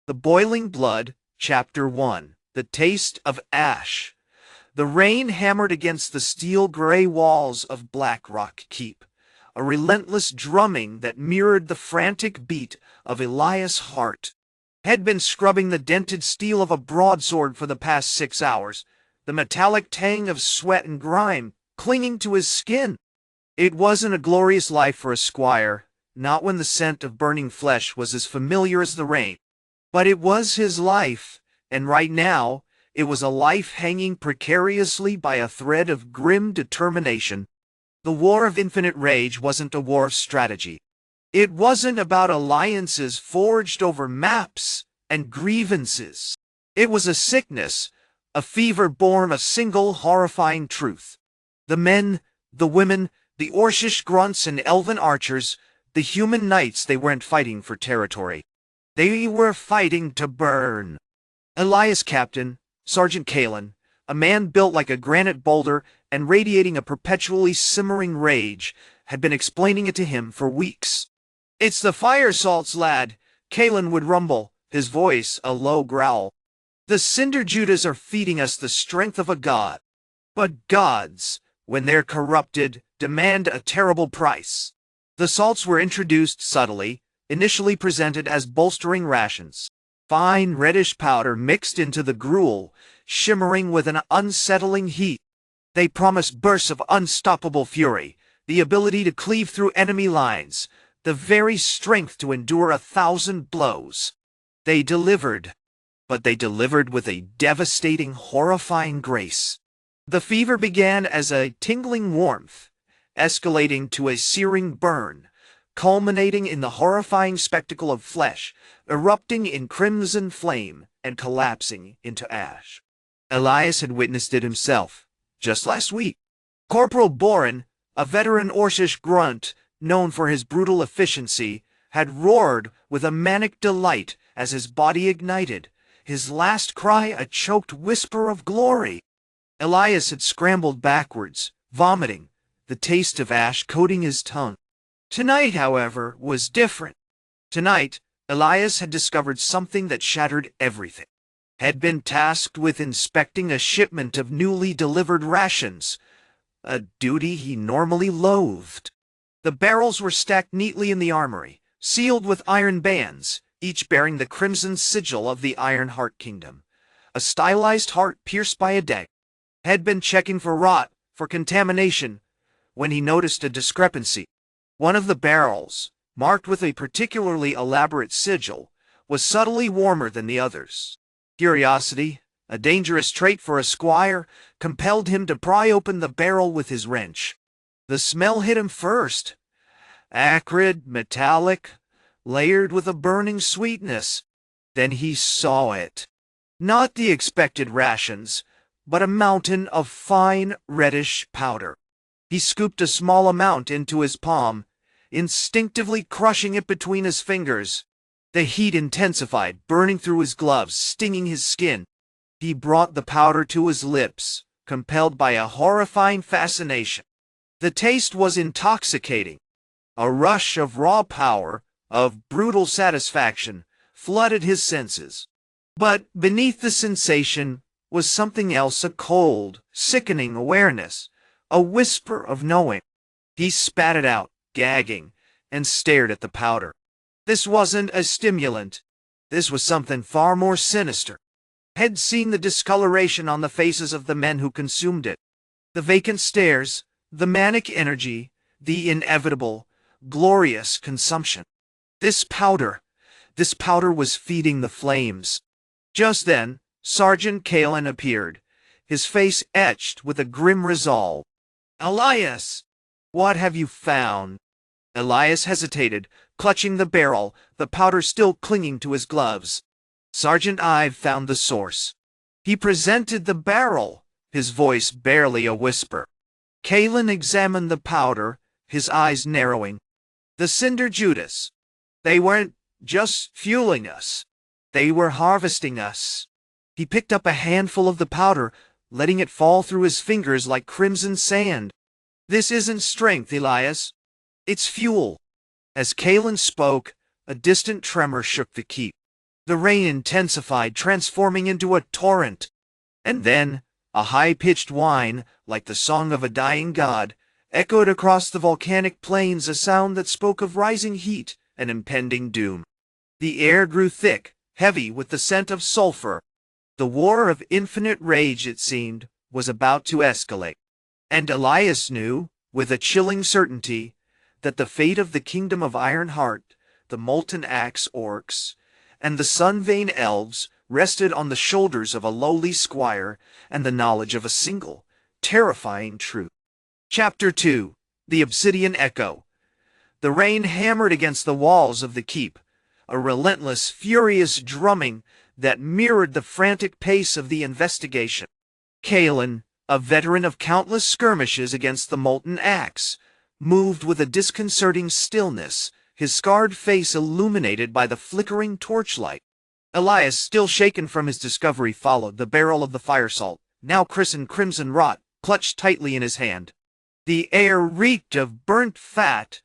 The Boiling Blood, Chapter 1. The Taste of Ash. The rain hammered against the steel-gray walls of Blackrock Keep, a relentless drumming that mirrored the frantic beat of Elias' heart. Had been scrubbing the dented steel of a broadsword for the past 6 hours, the metallic tang of sweat and grime clinging to his skin. It wasn't a glorious life for a squire, not when the scent of burning flesh was as familiar as the rain. But it was his life, and right now, it was a life hanging precariously by a thread of grim determination. The War of Infinite Rage wasn't a war of strategy. It wasn't about alliances forged over maps and grievances. It was a sickness, a fever born of single horrifying truth. The men, the women, the Orcish Grunts and Elven Archers, the human knights, they weren't fighting for territory. They were fighting to burn. Elias' captain, Sergeant Kalen, a man built like a granite boulder and radiating a perpetually simmering rage, had been explaining it to him for weeks. "It's the fire salts, lad," Kalen would rumble, his voice a low growl. "The Cinder-Judas are feeding us the strength of a god. But gods, when they're corrupted, demand a terrible price." The salts were introduced subtly, initially presented as bolstering rations. Fine reddish powder mixed into the gruel, shimmering with an unsettling heat. They promised bursts of unstoppable fury, the ability to cleave through enemy lines, the very strength to endure 1,000 blows. They delivered, but they delivered with a devastating, horrifying grace. The fever began as a tingling warmth, escalating to a searing burn, culminating in the horrifying spectacle of flesh, erupting in crimson flame and collapsing into ash. Elias had witnessed it himself, just last week. Corporal Boren, a veteran Orcish Grunt known for his brutal efficiency, had roared with a manic delight as his body ignited, his last cry a choked whisper of glory. Elias had scrambled backwards, vomiting, the taste of ash coating his tongue. Tonight, however, was different. Tonight, Elias had discovered something that shattered everything. Had been tasked with inspecting a shipment of newly delivered rations, a duty he normally loathed. The barrels were stacked neatly in the armory, sealed with iron bands, each bearing the crimson sigil of the Iron Heart Kingdom, a stylized heart pierced by a dagger. Had been checking for rot, for contamination, when he noticed a discrepancy. One of the barrels, marked with a particularly elaborate sigil, was subtly warmer than the others. Curiosity, a dangerous trait for a squire, compelled him to pry open the barrel with his wrench. The smell hit him first. Acrid, metallic, layered with a burning sweetness. Then he saw it. Not the expected rations, but a mountain of fine, reddish powder. He scooped a small amount into his palm, instinctively crushing it between his fingers. The heat intensified, burning through his gloves, stinging his skin. He brought the powder to his lips, compelled by a horrifying fascination. The taste was intoxicating. A rush of raw power, of brutal satisfaction, flooded his senses. But beneath the sensation was something else, a cold, sickening awareness, a whisper of knowing. He spat it out, gagging, and stared at the powder. This wasn't a stimulant. This was something far more sinister. Had seen the discoloration on the faces of the men who consumed it. The vacant stares, the manic energy, the inevitable, glorious consumption. This powder was feeding the flames. Just then, Sergeant Kalen appeared, his face etched with a grim resolve. "Elias, what have you found?" Elias hesitated, clutching the barrel, the powder still clinging to his gloves. "Sergeant, I've found the source." He presented the barrel, his voice barely a whisper. Kalen examined the powder, his eyes narrowing. "The Cinder-Judas. They weren't just fueling us. They were harvesting us." He picked up a handful of the powder, letting it fall through his fingers like crimson sand. "This isn't strength, Elias. It's fuel." As Kalen spoke, a distant tremor shook the keep. The rain intensified, transforming into a torrent. And then, a high-pitched whine, like the song of a dying god, echoed across the volcanic plains, a sound that spoke of rising heat and impending doom. The air grew thick, heavy with the scent of sulfur. The war of infinite rage, it seemed, was about to escalate. And Elias knew, with a chilling certainty, that the fate of the kingdom of Ironheart, the Molten-Axe Orcs, and the Sun-Vein Elves rested on the shoulders of a lowly squire and the knowledge of a single, terrifying truth. Chapter 2. The Obsidian Echo. The rain hammered against the walls of the keep, a relentless, furious drumming that mirrored the frantic pace of the investigation. Kalen, a veteran of countless skirmishes against the Molten Axe, moved with a disconcerting stillness, his scarred face illuminated by the flickering torchlight. Elias, still shaken from his discovery, followed the barrel of the fire salt, now christened crimson rot, clutched tightly in his hand. The air reeked of burnt fat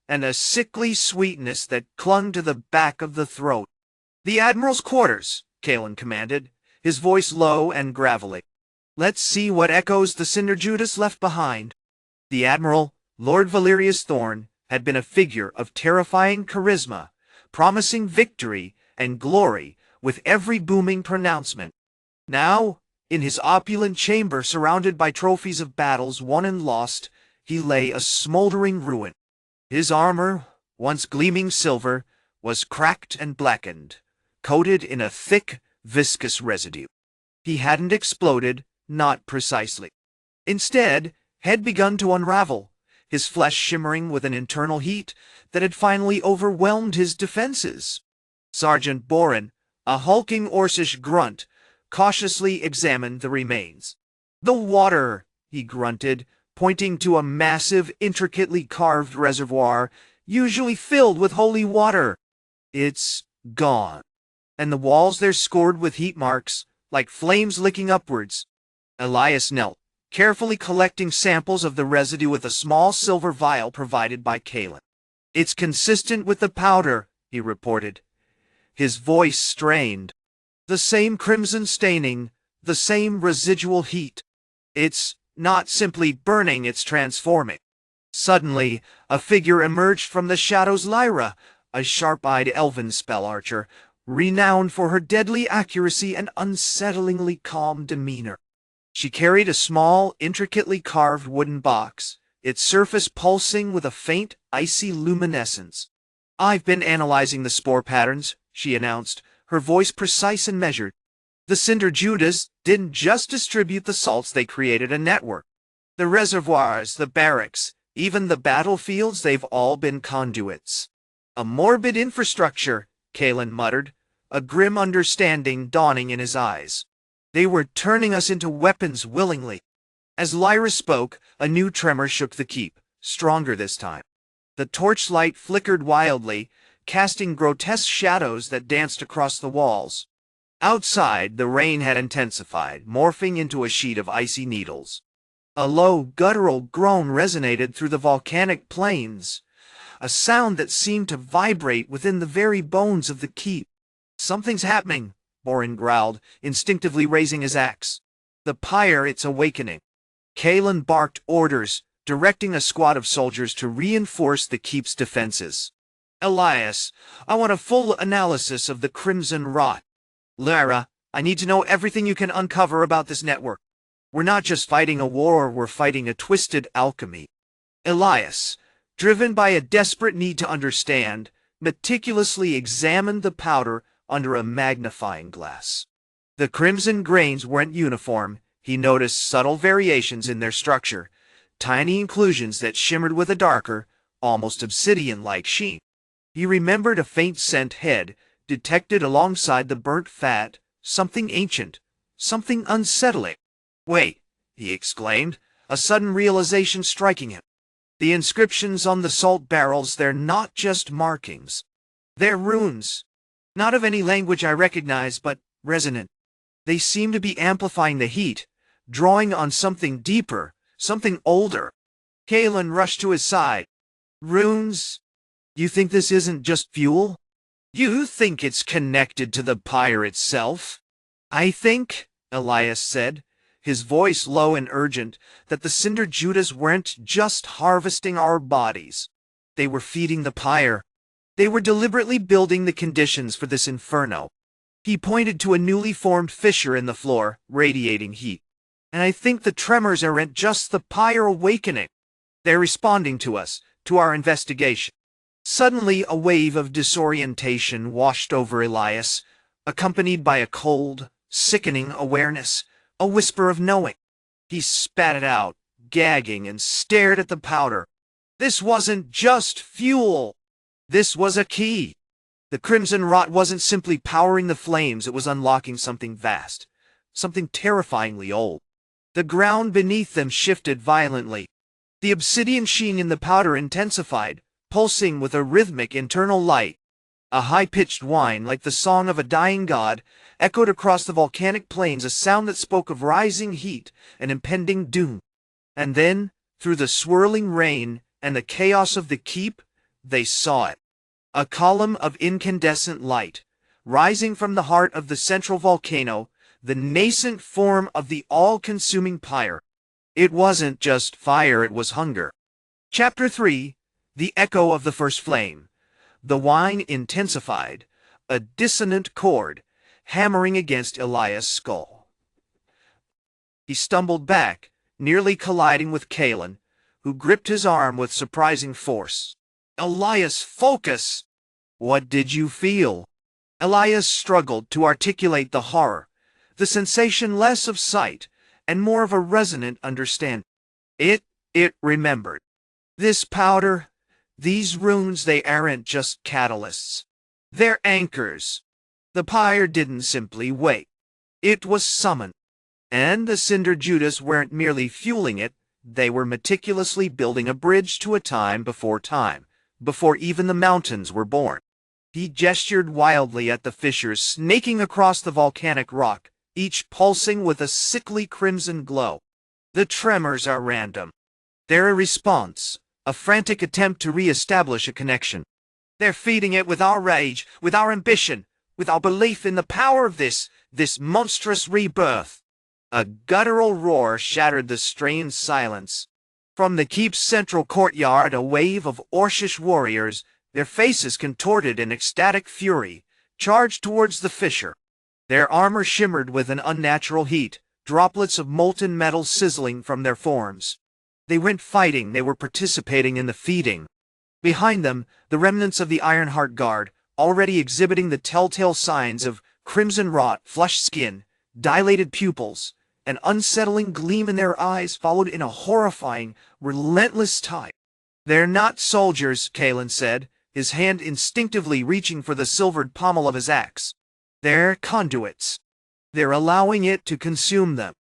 and a sickly sweetness that clung to the back of the throat. "The Admiral's quarters," Kalen commanded, his voice low and gravelly. "Let's see what echoes the Cinder-Judas left behind." The Admiral, Lord Valerius Thorn, had been a figure of terrifying charisma, promising victory and glory with every booming pronouncement. Now, in his opulent chamber surrounded by trophies of battles won and lost, he lay a smoldering ruin. His armor, once gleaming silver, was cracked and blackened, coated in a thick, viscous residue. He hadn't exploded, not precisely. Instead, had begun to unravel, his flesh shimmering with an internal heat that had finally overwhelmed his defenses. Sergeant Boren, a hulking Orcish Grunt, cautiously examined the remains. "The water," he grunted, pointing to a massive, intricately carved reservoir, usually filled with holy water. "It's gone. And the walls, they're scored with heat marks, like flames licking upwards." Elias knelt, carefully collecting samples of the residue with a small silver vial provided by Kalen. "It's consistent with the powder," he reported, his voice strained. "The same crimson staining, the same residual heat. It's not simply burning, it's transforming." Suddenly, a figure emerged from the shadows. Lyra, a sharp-eyed Elven Spell-Archer, renowned for her deadly accuracy and unsettlingly calm demeanor. She carried a small, intricately carved wooden box, its surface pulsing with a faint, icy luminescence. "I've been analyzing the spore patterns," she announced, her voice precise and measured. "The Cinder-Judas didn't just distribute the salts, they created a network. The reservoirs, the barracks, even the battlefields, they've all been conduits." "A morbid infrastructure," Kalen muttered, a grim understanding dawning in his eyes. "They were turning us into weapons willingly." As Lyra spoke, a new tremor shook the keep, stronger this time. The torchlight flickered wildly, casting grotesque shadows that danced across the walls. Outside, the rain had intensified, morphing into a sheet of icy needles. A low, guttural groan resonated through the volcanic plains, a sound that seemed to vibrate within the very bones of the keep. "Something's happening," Boren growled, instinctively raising his axe. "The pyre, it's awakening." Kalen barked orders, directing a squad of soldiers to reinforce the keep's defenses. "Elias, I want a full analysis of the crimson rot." "Lyra, I need to know everything you can uncover about this network. We're not just fighting a war, we're fighting a twisted alchemy." Elias, driven by a desperate need to understand, meticulously examined the powder under a magnifying glass. The crimson grains weren't uniform. He noticed subtle variations in their structure, tiny inclusions that shimmered with a darker, almost obsidian-like sheen. He remembered a faint scent head, detected alongside the burnt fat, something ancient, something unsettling. "Wait," he exclaimed, a sudden realization striking him. "The inscriptions on the salt barrels, they're not just markings. They're runes. Not of any language I recognize, but resonant. They seem to be amplifying the heat, drawing on something deeper, something older." Kalen rushed to his side. "Runes? You think this isn't just fuel?" You think it's connected to the pyre itself? I think, Elias said, his voice low and urgent, that the Cinder-Judas weren't just harvesting our bodies. They were feeding the pyre. They were deliberately building the conditions for this inferno. He pointed to a newly formed fissure in the floor, radiating heat. And I think the tremors aren't just the pyre awakening. They're responding to us, to our investigation. Suddenly, a wave of disorientation washed over Elias, accompanied by a cold, sickening awareness, a whisper of knowing. He spat it out, gagging, and stared at the powder. This wasn't just fuel. This was a key. The crimson rot wasn't simply powering the flames, it was unlocking something vast, something terrifyingly old. The ground beneath them shifted violently. The obsidian sheen in the powder intensified, pulsing with a rhythmic internal light. A high-pitched whine, like the song of a dying god, echoed across the volcanic plains, a sound that spoke of rising heat and impending doom. And then, through the swirling rain and the chaos of the keep, they saw it. A column of incandescent light, rising from the heart of the central volcano, the nascent form of the all-consuming pyre. It wasn't just fire, it was hunger. Chapter 3, The Echo of the First Flame. The whine intensified, a dissonant chord, hammering against Elias' skull. He stumbled back, nearly colliding with Kalen, who gripped his arm with surprising force. Elias, focus! What did you feel? Elias struggled to articulate the horror, the sensation less of sight and more of a resonant understanding. It remembered. This powder, these runes, they aren't just catalysts. They're anchors. The pyre didn't simply wait. It was summoned. And the Cinder-Judas weren't merely fueling it, they were meticulously building a bridge to a time, before even the mountains were born. He gestured wildly at the fissures snaking across the volcanic rock, each pulsing with a sickly crimson glow. The tremors are random. They're a response, a frantic attempt to re-establish a connection. They're feeding it with our rage, with our ambition, with our belief in the power of this monstrous rebirth. A guttural roar shattered the strained silence. From the keep's central courtyard, a wave of Orcish warriors, their faces contorted in ecstatic fury, charged towards the fissure. Their armor shimmered with an unnatural heat, droplets of molten metal sizzling from their forms. They weren't fighting, they were participating in the feeding. Behind them, the remnants of the Ironheart Guard, already exhibiting the telltale signs of crimson rot, flushed skin, dilated pupils, an unsettling gleam in their eyes, followed in a horrifying, relentless tide. They're not soldiers, Kalen said, his hand instinctively reaching for the silvered pommel of his axe. They're conduits. They're allowing it to consume them.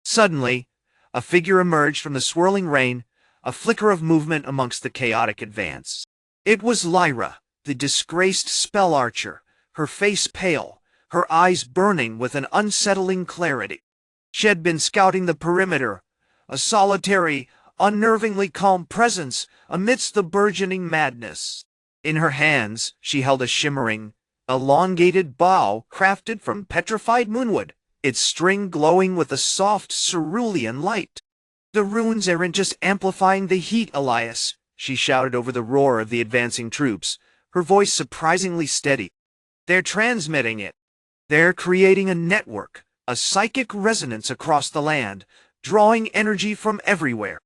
Suddenly, a figure emerged from the swirling rain, a flicker of movement amongst the chaotic advance. It was Lyra, the disgraced Spell-Archer, her face pale, her eyes burning with an unsettling clarity. She had been scouting the perimeter, a solitary, unnervingly calm presence amidst the burgeoning madness. In her hands, she held a shimmering, elongated bow crafted from petrified moonwood, its string glowing with a soft cerulean light. The runes aren't just amplifying the heat, Elias, she shouted over the roar of the advancing troops, her voice surprisingly steady. They're transmitting it. They're creating a network, a psychic resonance across the land, drawing energy from everywhere.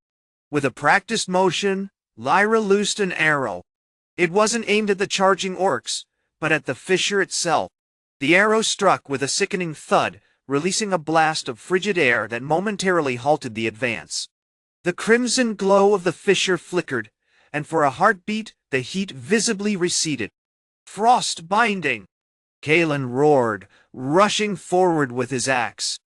With a practiced motion, Lyra loosed an arrow. It wasn't aimed at the charging orcs, but at the fissure itself. The arrow struck with a sickening thud, releasing a blast of frigid air that momentarily halted the advance. The crimson glow of the fissure flickered, and for a heartbeat the heat visibly receded. Frost binding! Kalen roared, rushing forward with his axe.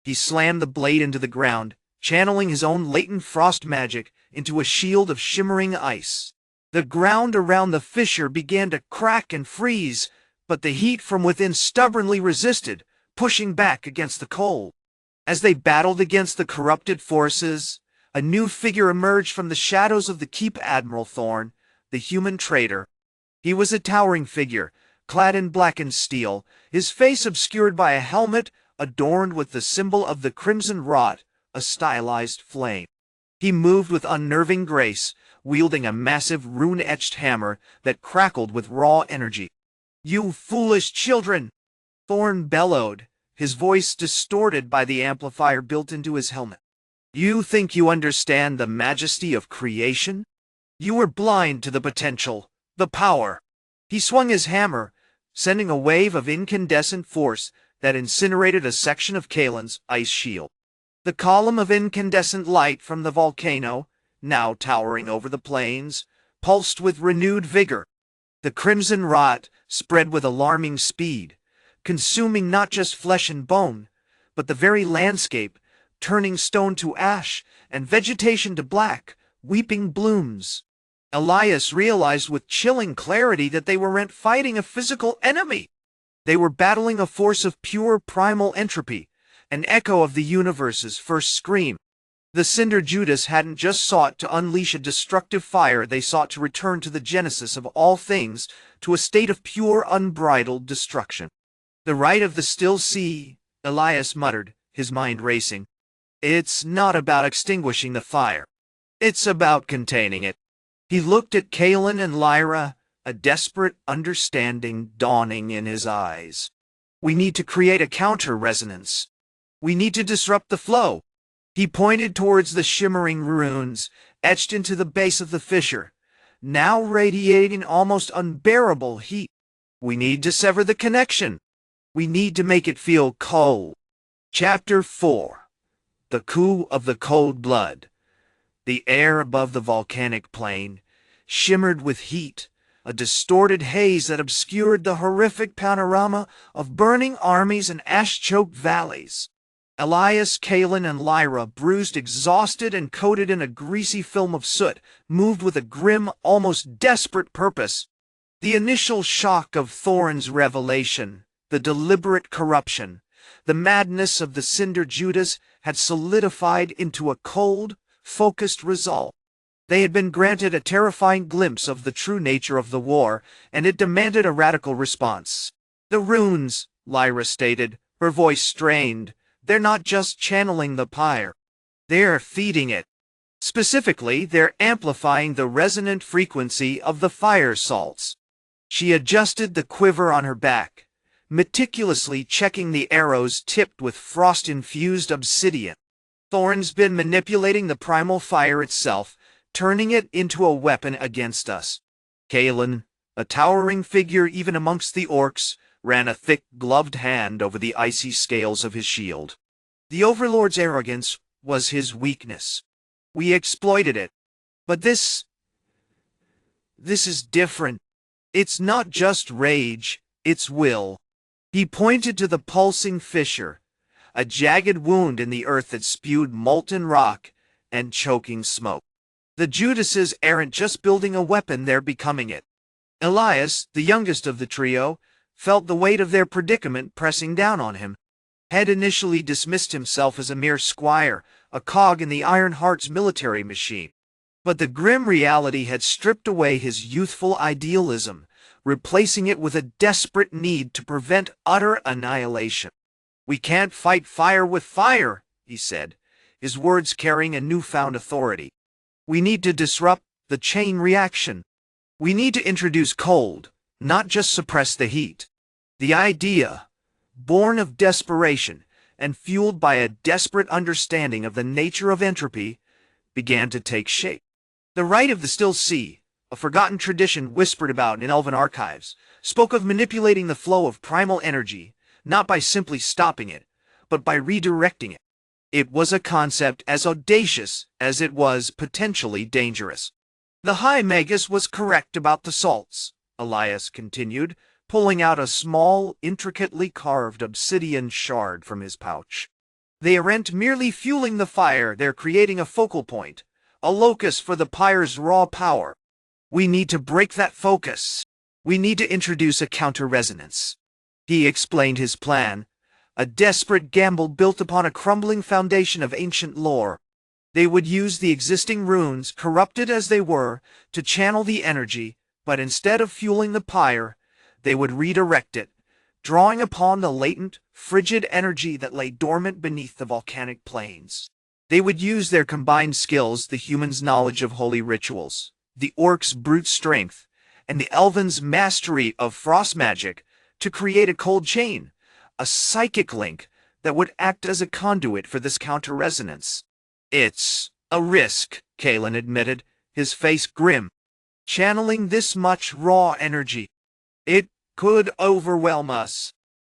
He slammed the blade into the ground, channeling his own latent frost magic into a shield of shimmering ice. The ground around the fissure began to crack and freeze, but the heat from within stubbornly resisted, pushing back against the cold. As they battled against the corrupted forces, a new figure emerged from the shadows of the keep, Admiral Thorn, the human traitor. He was a towering figure, clad in blackened steel, his face obscured by a helmet adorned with the symbol of the crimson rot, a stylized flame. He moved with unnerving grace, wielding a massive rune-etched hammer that crackled with raw energy. "You foolish children!" Thorn bellowed, his voice distorted by the amplifier built into his helmet. "You think you understand the majesty of creation? You were blind to the potential, the power." He swung his hammer, sending a wave of incandescent force that incinerated a section of Kaelin's ice shield. The column of incandescent light from the volcano, now towering over the plains, pulsed with renewed vigor. The crimson rot spread with alarming speed, consuming not just flesh and bone, but the very landscape, turning stone to ash and vegetation to black, weeping blooms. Elias realized with chilling clarity that they weren't fighting a physical enemy. They were battling a force of pure primal entropy, an echo of the universe's first scream. The Cinder-Judas hadn't just sought to unleash a destructive fire, they sought to return to the genesis of all things, to a state of pure, unbridled destruction. "The right of the still sea," Elias muttered, his mind racing. "It's not about extinguishing the fire. It's about containing it." He looked at Kaelin and Lyra, a desperate understanding dawning in his eyes. "We need to create a counter-resonance. We need to disrupt the flow." He pointed towards the shimmering runes, etched into the base of the fissure, now radiating almost unbearable heat. "We need to sever the connection. We need to make it feel cold." Chapter 4. The Coup of the Cold Blood. The air above the volcanic plain shimmered with heat, a distorted haze that obscured the horrific panorama of burning armies and ash-choked valleys. Elias, Kaelin, and Lyra, bruised, exhausted, and coated in a greasy film of soot, moved with a grim, almost desperate purpose. The initial shock of Thorin's revelation, the deliberate corruption, the madness of the Cinder-Judas had solidified into a cold, focused resolve. They had been granted a terrifying glimpse of the true nature of the war, and it demanded a radical response. "The runes," Lyra stated, her voice strained. "They're not just channeling the pyre. They're feeding it. Specifically, they're amplifying the resonant frequency of the fire salts." She adjusted the quiver on her back, meticulously checking the arrows tipped with frost-infused obsidian. "Thorin's been manipulating the primal fire itself, turning it into a weapon against us." Kaelin, a towering figure even amongst the orcs, ran a thick, gloved hand over the icy scales of his shield. "The Overlord's arrogance was his weakness. We exploited it. But this is different. It's not just rage, it's will." He pointed to the pulsing fissure, a jagged wound in the earth that spewed molten rock and choking smoke. "The Judases aren't just building a weapon, they're becoming it." Elias, the youngest of the trio, felt the weight of their predicament pressing down on him. Had initially dismissed himself as a mere squire, a cog in the Ironheart's military machine. But the grim reality had stripped away his youthful idealism, replacing it with a desperate need to prevent utter annihilation. "We can't fight fire with fire," he said, his words carrying a newfound authority. "We need to disrupt the chain reaction. We need to introduce cold, not just suppress the heat." The idea, born of desperation and fueled by a desperate understanding of the nature of entropy, began to take shape. The Rite of the Still Sea, a forgotten tradition whispered about in Elven archives, spoke of manipulating the flow of primal energy, not by simply stopping it, but by redirecting it. It was a concept as audacious as it was potentially dangerous. "The High-Magus was correct about the salts," Elias continued, pulling out a small, intricately carved obsidian shard from his pouch. "They aren't merely fueling the fire, they're creating a focal point, a locus for the pyre's raw power. We need to break that focus. We need to introduce a counter-resonance." He explained his plan, a desperate gamble built upon a crumbling foundation of ancient lore. They would use the existing runes, corrupted as they were, to channel the energy, but instead of fueling the pyre, they would redirect it, drawing upon the latent, frigid energy that lay dormant beneath the volcanic plains. They would use their combined skills, the humans' knowledge of holy rituals, the orcs' brute strength, and the elven's mastery of frost magic, to create a cold chain, a psychic link that would act as a conduit for this counter-resonance. "It's a risk," Kalen admitted, his face grim. "Channeling this much raw energy. It could overwhelm us."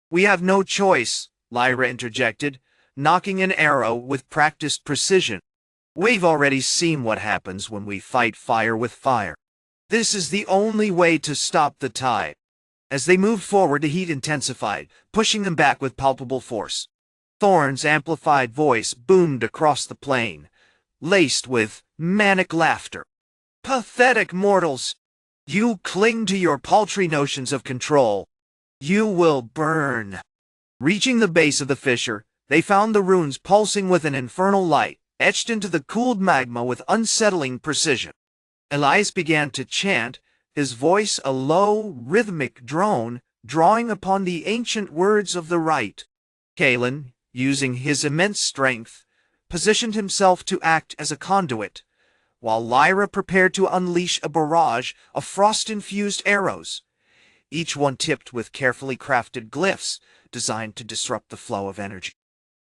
"We have no choice," Lyra interjected, knocking an arrow with practiced precision. "We've already seen what happens when we fight fire with fire. This is the only way to stop the tide." As they moved forward, the heat intensified, pushing them back with palpable force. Thorn's amplified voice boomed across the plain, laced with manic laughter. "Pathetic mortals! You cling to your paltry notions of control. You will burn." Reaching the base of the fissure, they found the runes pulsing with an infernal light, etched into the cooled magma with unsettling precision. Elias began to chant, his voice a low, rhythmic drone, drawing upon the ancient words of the rite. Kalen, using his immense strength, positioned himself to act as a conduit, while Lyra prepared to unleash a barrage of frost-infused arrows, each one tipped with carefully crafted glyphs designed to disrupt the flow of energy.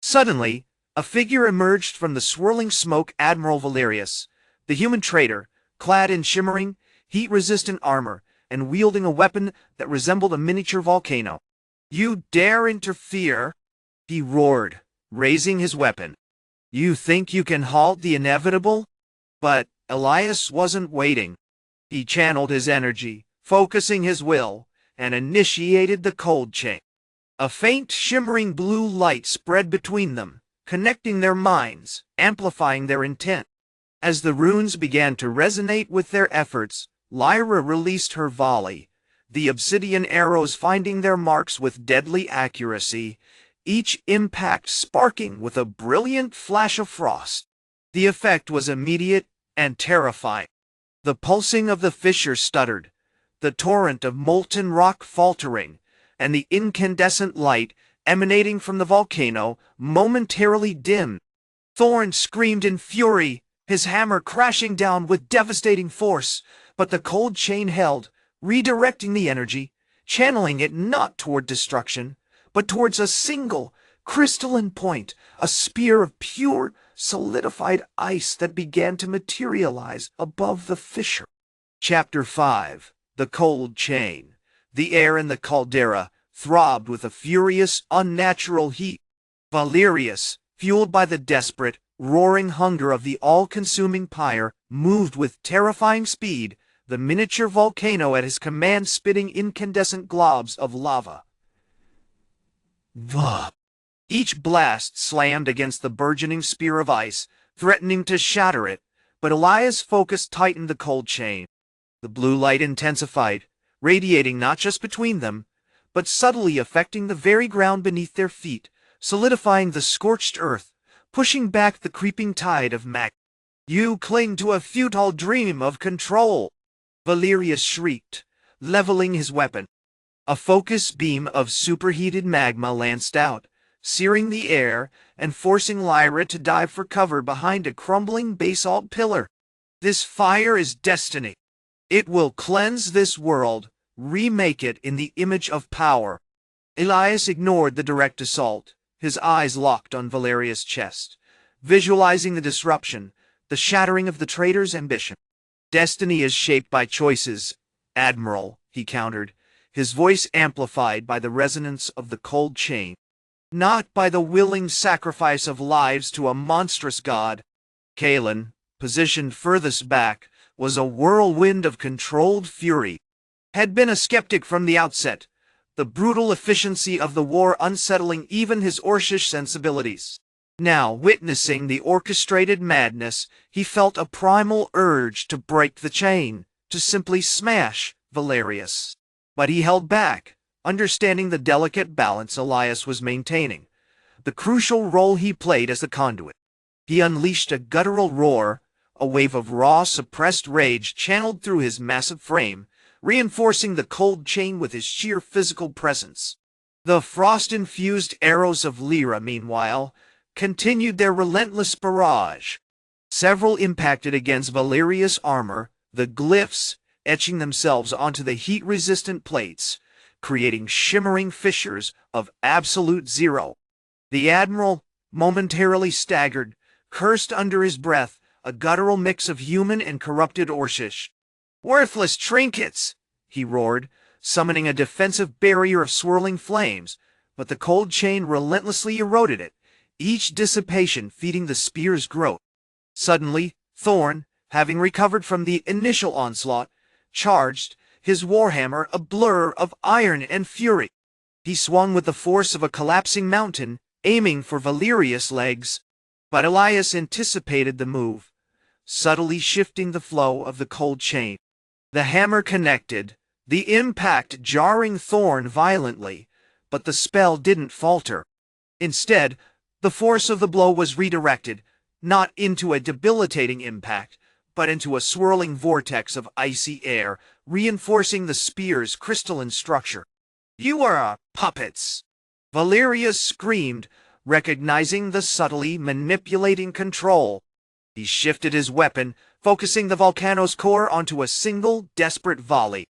Suddenly, a figure emerged from the swirling smoke. Admiral Valerius, the human traitor, clad in shimmering, heat-resistant armor and wielding a weapon that resembled a miniature volcano. "You dare interfere?" he roared, raising his weapon. "You think you can halt the inevitable?" But Elias wasn't waiting. He channeled his energy, focusing his will, and initiated the cold chain. A faint, shimmering blue light spread between them, connecting their minds, amplifying their intent. As the runes began to resonate with their efforts, Lyra released her volley, the obsidian arrows finding their marks with deadly accuracy, each impact sparking with a brilliant flash of frost. The effect was immediate and terrifying. The pulsing of the fissure stuttered, the torrent of molten rock faltering, and the incandescent light emanating from the volcano momentarily dimmed. Thorn screamed in fury, his hammer crashing down with devastating force, but the cold chain held, redirecting the energy, channeling it not toward destruction, but towards a single, crystalline point, a spear of pure, solidified ice that began to materialize above the fissure. Chapter 5. The Cold Chain. The air in the caldera throbbed with a furious, unnatural heat. Valerius, fueled by the desperate, roaring hunger of the all-consuming pyre, moved with terrifying speed, the miniature volcano at his command spitting incandescent globs of lava. Vuh! Each blast slammed against the burgeoning spear of ice, threatening to shatter it, but Elias' focus tightened the cold chain. The blue light intensified, radiating not just between them, but subtly affecting the very ground beneath their feet, solidifying the scorched earth, pushing back the creeping tide of magma. "You cling to a futile dream of control!" Valerius shrieked, leveling his weapon. A focus beam of superheated magma lanced out, searing the air and forcing Lyra to dive for cover behind a crumbling basalt pillar. "This fire is destiny. It will cleanse this world, remake it in the image of power." Elias ignored the direct assault, his eyes locked on Valerius' chest, visualizing the disruption, the shattering of the traitor's ambition. "Destiny is shaped by choices, Admiral," he countered, his voice amplified by the resonance of the cold chain. "Not by the willing sacrifice of lives to a monstrous god." Kalen, positioned furthest back, was a whirlwind of controlled fury. Had been a skeptic from the outset, the brutal efficiency of the war unsettling even his Orcish sensibilities. Now, witnessing the orchestrated madness, he felt a primal urge to break the chain, to simply smash Valerius. But he held back, understanding the delicate balance Elias was maintaining, the crucial role he played as the conduit. He unleashed a guttural roar, a wave of raw, suppressed rage channeled through his massive frame, reinforcing the cold chain with his sheer physical presence. The frost-infused arrows of Lyra, meanwhile, continued their relentless barrage. Several impacted against Valeria's armor, the glyphs etching themselves onto the heat-resistant plates, creating shimmering fissures of absolute zero. The Admiral, momentarily staggered, cursed under his breath, a guttural mix of human and corrupted Orcish. "Worthless trinkets!" he roared, summoning a defensive barrier of swirling flames, but the cold chain relentlessly eroded it, each dissipation feeding the spear's growth. Suddenly, Thorn, having recovered from the initial onslaught, charged, his warhammer a blur of iron and fury. He swung with the force of a collapsing mountain, aiming for Valerius' legs. But Elias anticipated the move, subtly shifting the flow of the cold chain. The hammer connected, the impact jarring Thorn violently, but the spell didn't falter. Instead, the force of the blow was redirected, not into a debilitating impact, but into a swirling vortex of icy air, reinforcing the spear's crystalline structure. "You are puppets!" Valerius screamed, recognizing the subtly manipulating control. He shifted his weapon, focusing the volcano's core onto a single, desperate volley.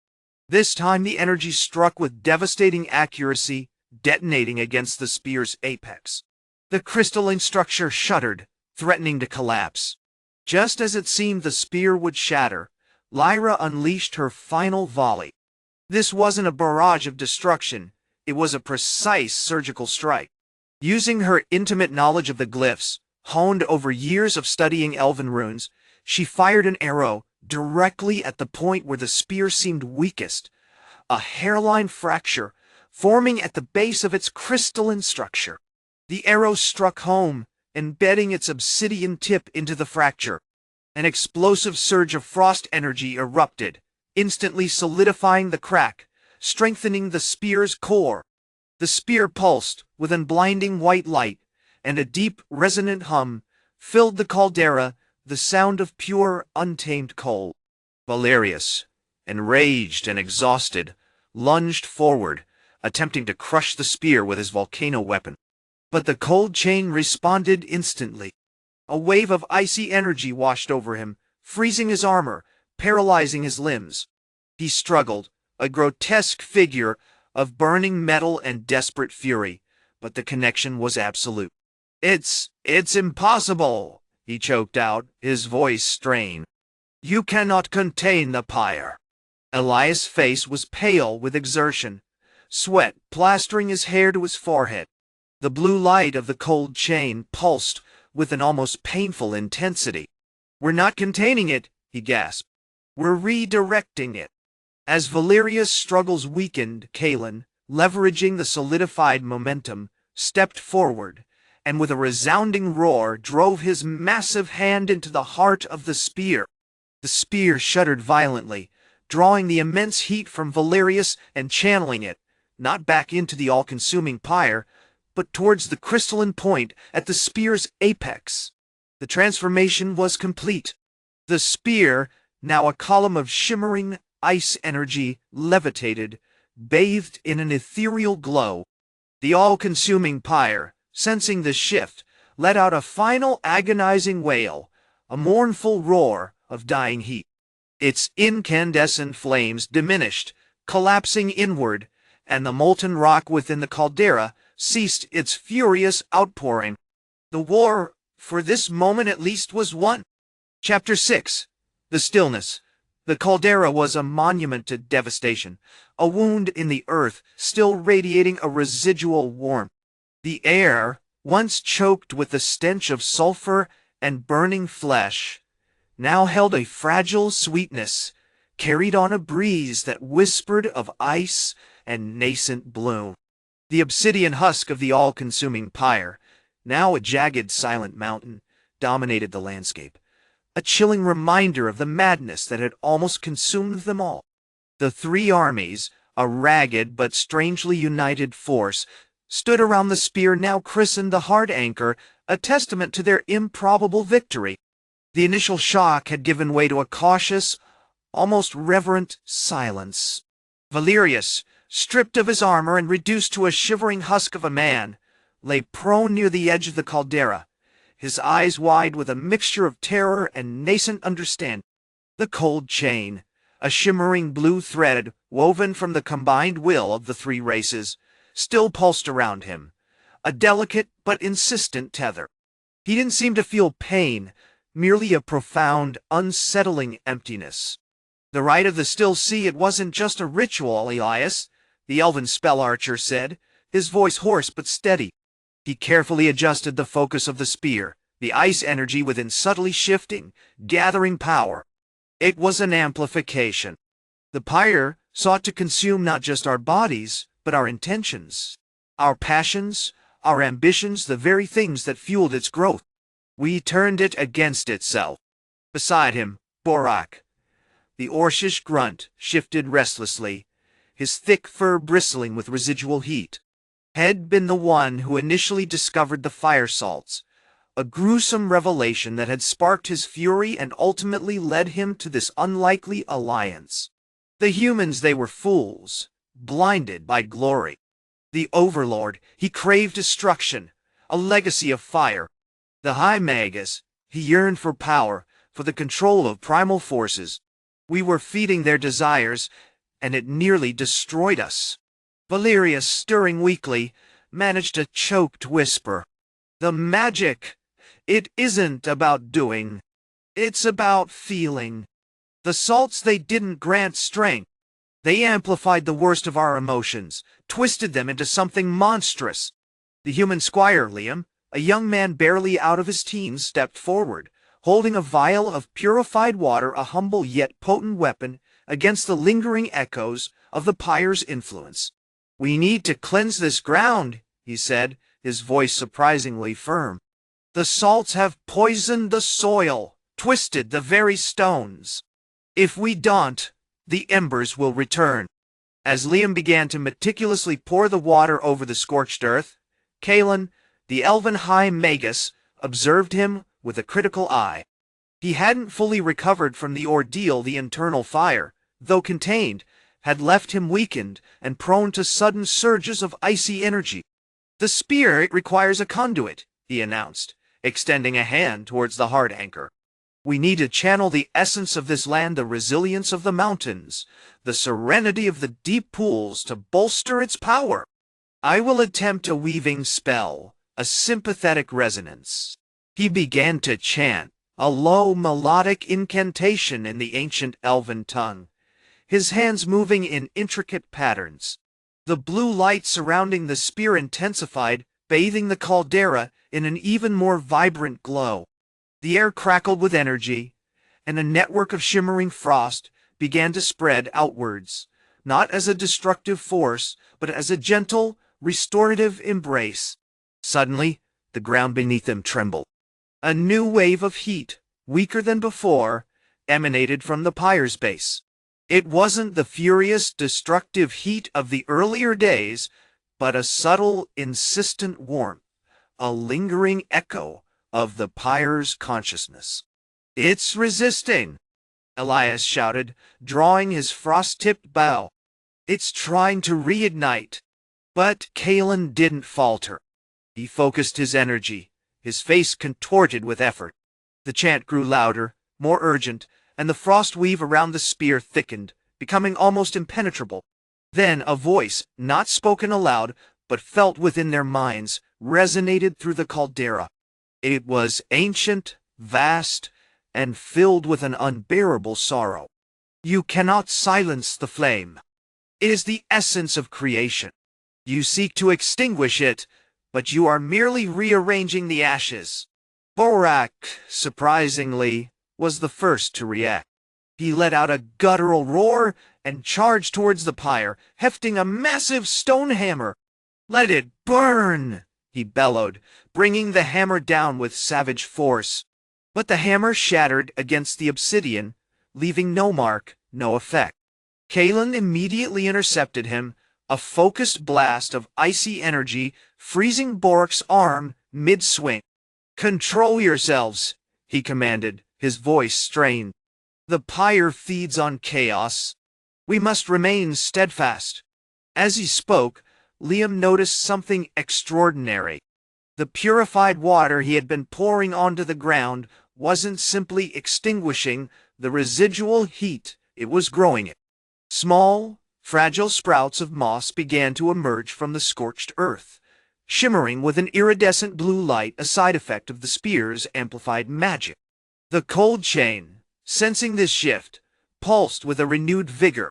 This time the energy struck with devastating accuracy, detonating against the spear's apex. The crystalline structure shuddered, threatening to collapse. Just as it seemed the spear would shatter, Lyra unleashed her final volley. This wasn't a barrage of destruction, it was a precise surgical strike. Using her intimate knowledge of the glyphs, honed over years of studying elven runes, she fired an arrow directly at the point where the spear seemed weakest, a hairline fracture forming at the base of its crystalline structure. The arrow struck home, embedding its obsidian tip into the fracture. An explosive surge of frost energy erupted, instantly solidifying the crack, strengthening the spear's core. The spear pulsed with a blinding white light, and a deep, resonant hum filled the caldera, the sound of pure, untamed coal. Valerius, enraged and exhausted, lunged forward, attempting to crush the spear with his volcano weapon. But the cold chain responded instantly. A wave of icy energy washed over him, freezing his armor, paralyzing his limbs. He struggled, a grotesque figure of burning metal and desperate fury, but the connection was absolute. It's impossible," he choked out, his voice strained. "You cannot contain the pyre." Elias' face was pale with exertion, sweat plastering his hair to his forehead. The blue light of the cold chain pulsed with an almost painful intensity. "We're not containing it," he gasped. "We're redirecting it." As Valerius' struggles weakened, Kalen, leveraging the solidified momentum, stepped forward, and with a resounding roar drove his massive hand into the heart of the spear. The spear shuddered violently, drawing the immense heat from Valerius and channeling it, not back into the all-consuming pyre, but towards the crystalline point at the spear's apex. The transformation was complete. The spear, now a column of shimmering ice energy, levitated, bathed in an ethereal glow. The all-consuming pyre, sensing the shift, let out a final agonizing wail, a mournful roar of dying heat. Its incandescent flames diminished, collapsing inward, and the molten rock within the caldera ceased its furious outpouring. The war, for this moment at least, was won. Chapter 6. The Stillness. The caldera was a monument to devastation, a wound in the earth still radiating a residual warmth. The air, once choked with the stench of sulfur and burning flesh, now held a fragile sweetness, carried on a breeze that whispered of ice and nascent bloom. The obsidian husk of the all-consuming pyre, now a jagged silent mountain, dominated the landscape, a chilling reminder of the madness that had almost consumed them all. The three armies, a ragged but strangely united force, stood around the spear now christened the Hard Anchor, a testament to their improbable victory. The initial shock had given way to a cautious, almost reverent silence. Valerius, stripped of his armor and reduced to a shivering husk of a man, lay prone near the edge of the caldera, his eyes wide with a mixture of terror and nascent understanding. The cold chain, a shimmering blue thread woven from the combined will of the three races, still pulsed around him, a delicate but insistent tether. He didn't seem to feel pain, merely a profound, unsettling emptiness. The rite of the still sea, it wasn't just a ritual, Elias, the Elven Spell-Archer said, his voice hoarse but steady. He carefully adjusted the focus of the spear, the ice energy within subtly shifting, gathering power. It was an amplification. The pyre sought to consume not just our bodies, but our intentions, our passions, our ambitions, the very things that fueled its growth. We turned it against itself. Beside him, Borak, the Orcish Grunt, shifted restlessly, his thick fur bristling with residual heat. Had been the one who initially discovered the fire salts, a gruesome revelation that had sparked his fury and ultimately led him to this unlikely alliance. The humans, they were fools, blinded by glory. The Overlord, he craved destruction, a legacy of fire. The High-Magus, he yearned for power, for the control of primal forces. We were feeding their desires, and it nearly destroyed us. Valerius, stirring weakly, managed a choked whisper. The magic, it isn't about doing. It's about feeling. The salts, they didn't grant strength. They amplified the worst of our emotions, twisted them into something monstrous. The Human Squire, Liam, a young man barely out of his teens, stepped forward, holding a vial of purified water, a humble yet potent weapon against the lingering echoes of the pyre's influence. We need to cleanse this ground, he said, his voice surprisingly firm. The salts have poisoned the soil, twisted the very stones. If we don't, the embers will return. As Liam began to meticulously pour the water over the scorched earth, Kalen, the Elven High-Magus, observed him with a critical eye. He hadn't fully recovered from the ordeal. The internal fire, though contained, had left him weakened and prone to sudden surges of icy energy. The spear, it requires a conduit, he announced, extending a hand towards the hard anchor. We need to channel the essence of this land, the resilience of the mountains, the serenity of the deep pools to bolster its power. I will attempt a weaving spell, a sympathetic resonance. He began to chant, a low melodic incantation in the ancient elven tongue, his hands moving in intricate patterns. The blue light surrounding the spear intensified, bathing the caldera in an even more vibrant glow. The air crackled with energy, and a network of shimmering frost began to spread outwards, not as a destructive force, but as a gentle, restorative embrace. Suddenly, the ground beneath them trembled. A new wave of heat, weaker than before, emanated from the pyre's base. It wasn't the furious, destructive heat of the earlier days, but a subtle, insistent warmth, a lingering echo of the pyre's consciousness. It's resisting, Elias shouted, drawing his frost-tipped bow. It's trying to reignite. But Kalen didn't falter. He focused his energy, his face contorted with effort. The chant grew louder, more urgent, and the frost weave around the spear thickened, becoming almost impenetrable. Then a voice, not spoken aloud, but felt within their minds, resonated through the caldera. It was ancient, vast, and filled with an unbearable sorrow. You cannot silence the flame. It is the essence of creation. You seek to extinguish it, but you are merely rearranging the ashes. Borak, surprisingly, was the first to react. He let out a guttural roar and charged towards the pyre, hefting a massive stone hammer. "Let it burn!" he bellowed, bringing the hammer down with savage force. But the hammer shattered against the obsidian, leaving no mark, no effect. Kalen immediately intercepted him, a focused blast of icy energy freezing Borak's arm mid-swing. "Control yourselves," he commanded, his voice strained. The pyre feeds on chaos. We must remain steadfast. As he spoke, Liam noticed something extraordinary. The purified water he had been pouring onto the ground wasn't simply extinguishing the residual heat, it was growing it. Small, fragile sprouts of moss began to emerge from the scorched earth, shimmering with an iridescent blue light, a side effect of the spear's amplified magic. The cold chain, sensing this shift, pulsed with a renewed vigor.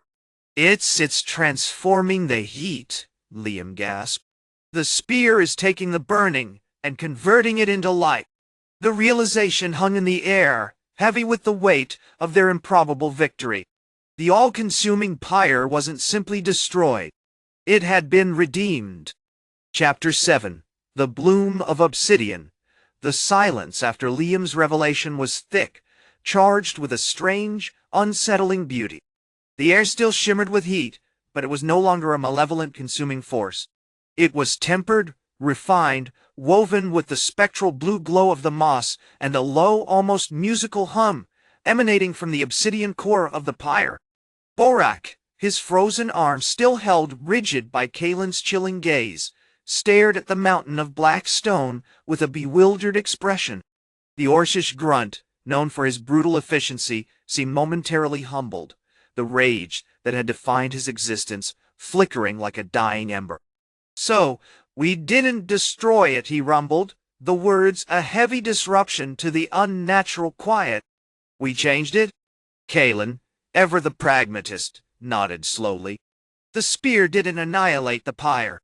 It's transforming the heat, Liam gasped. The spear is taking the burning and converting it into light. The realization hung in the air, heavy with the weight of their improbable victory. The all-consuming pyre wasn't simply destroyed. It had been redeemed. Chapter 7. The Bloom of Obsidian. The silence after Liam's revelation was thick, charged with a strange, unsettling beauty. The air still shimmered with heat, but it was no longer a malevolent consuming force. It was tempered, refined, woven with the spectral blue glow of the moss and a low, almost musical hum emanating from the obsidian core of the pyre. Borak, his frozen arms still held rigid by Kaelin's chilling gaze, stared at the mountain of black stone with a bewildered expression. The Orcish Grunt, known for his brutal efficiency, seemed momentarily humbled, the rage that had defined his existence flickering like a dying ember. "So, we didn't destroy it," he rumbled, the words a heavy disruption to the unnatural quiet. "We changed it?" Kaelin, ever the pragmatist, nodded slowly. "The spear didn't annihilate the pyre.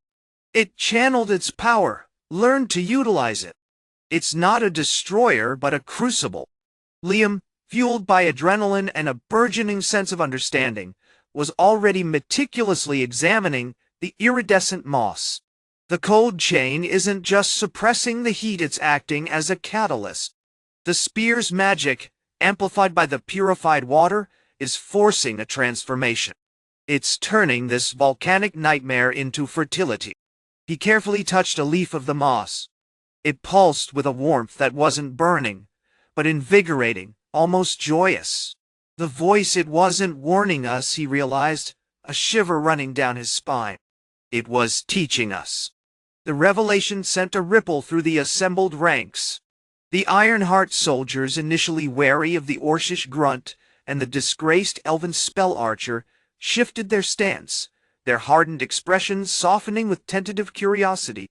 It channeled its power, learned to utilize it. It's not a destroyer, but a crucible." Liam, fueled by adrenaline and a burgeoning sense of understanding, was already meticulously examining the iridescent moss. The cold chain isn't just suppressing the heat, it's acting as a catalyst. The spear's magic, amplified by the purified water, is forcing a transformation. It's turning this volcanic nightmare into fertility. He carefully touched a leaf of the moss. It pulsed with a warmth that wasn't burning, but invigorating, almost joyous. The voice, it wasn't warning us, he realized, a shiver running down his spine. It was teaching us. The revelation sent a ripple through the assembled ranks. The Ironheart soldiers, initially wary of the Orcish Grunt and the disgraced Elven Spell-Archer, shifted their stance, their hardened expressions softening with tentative curiosity.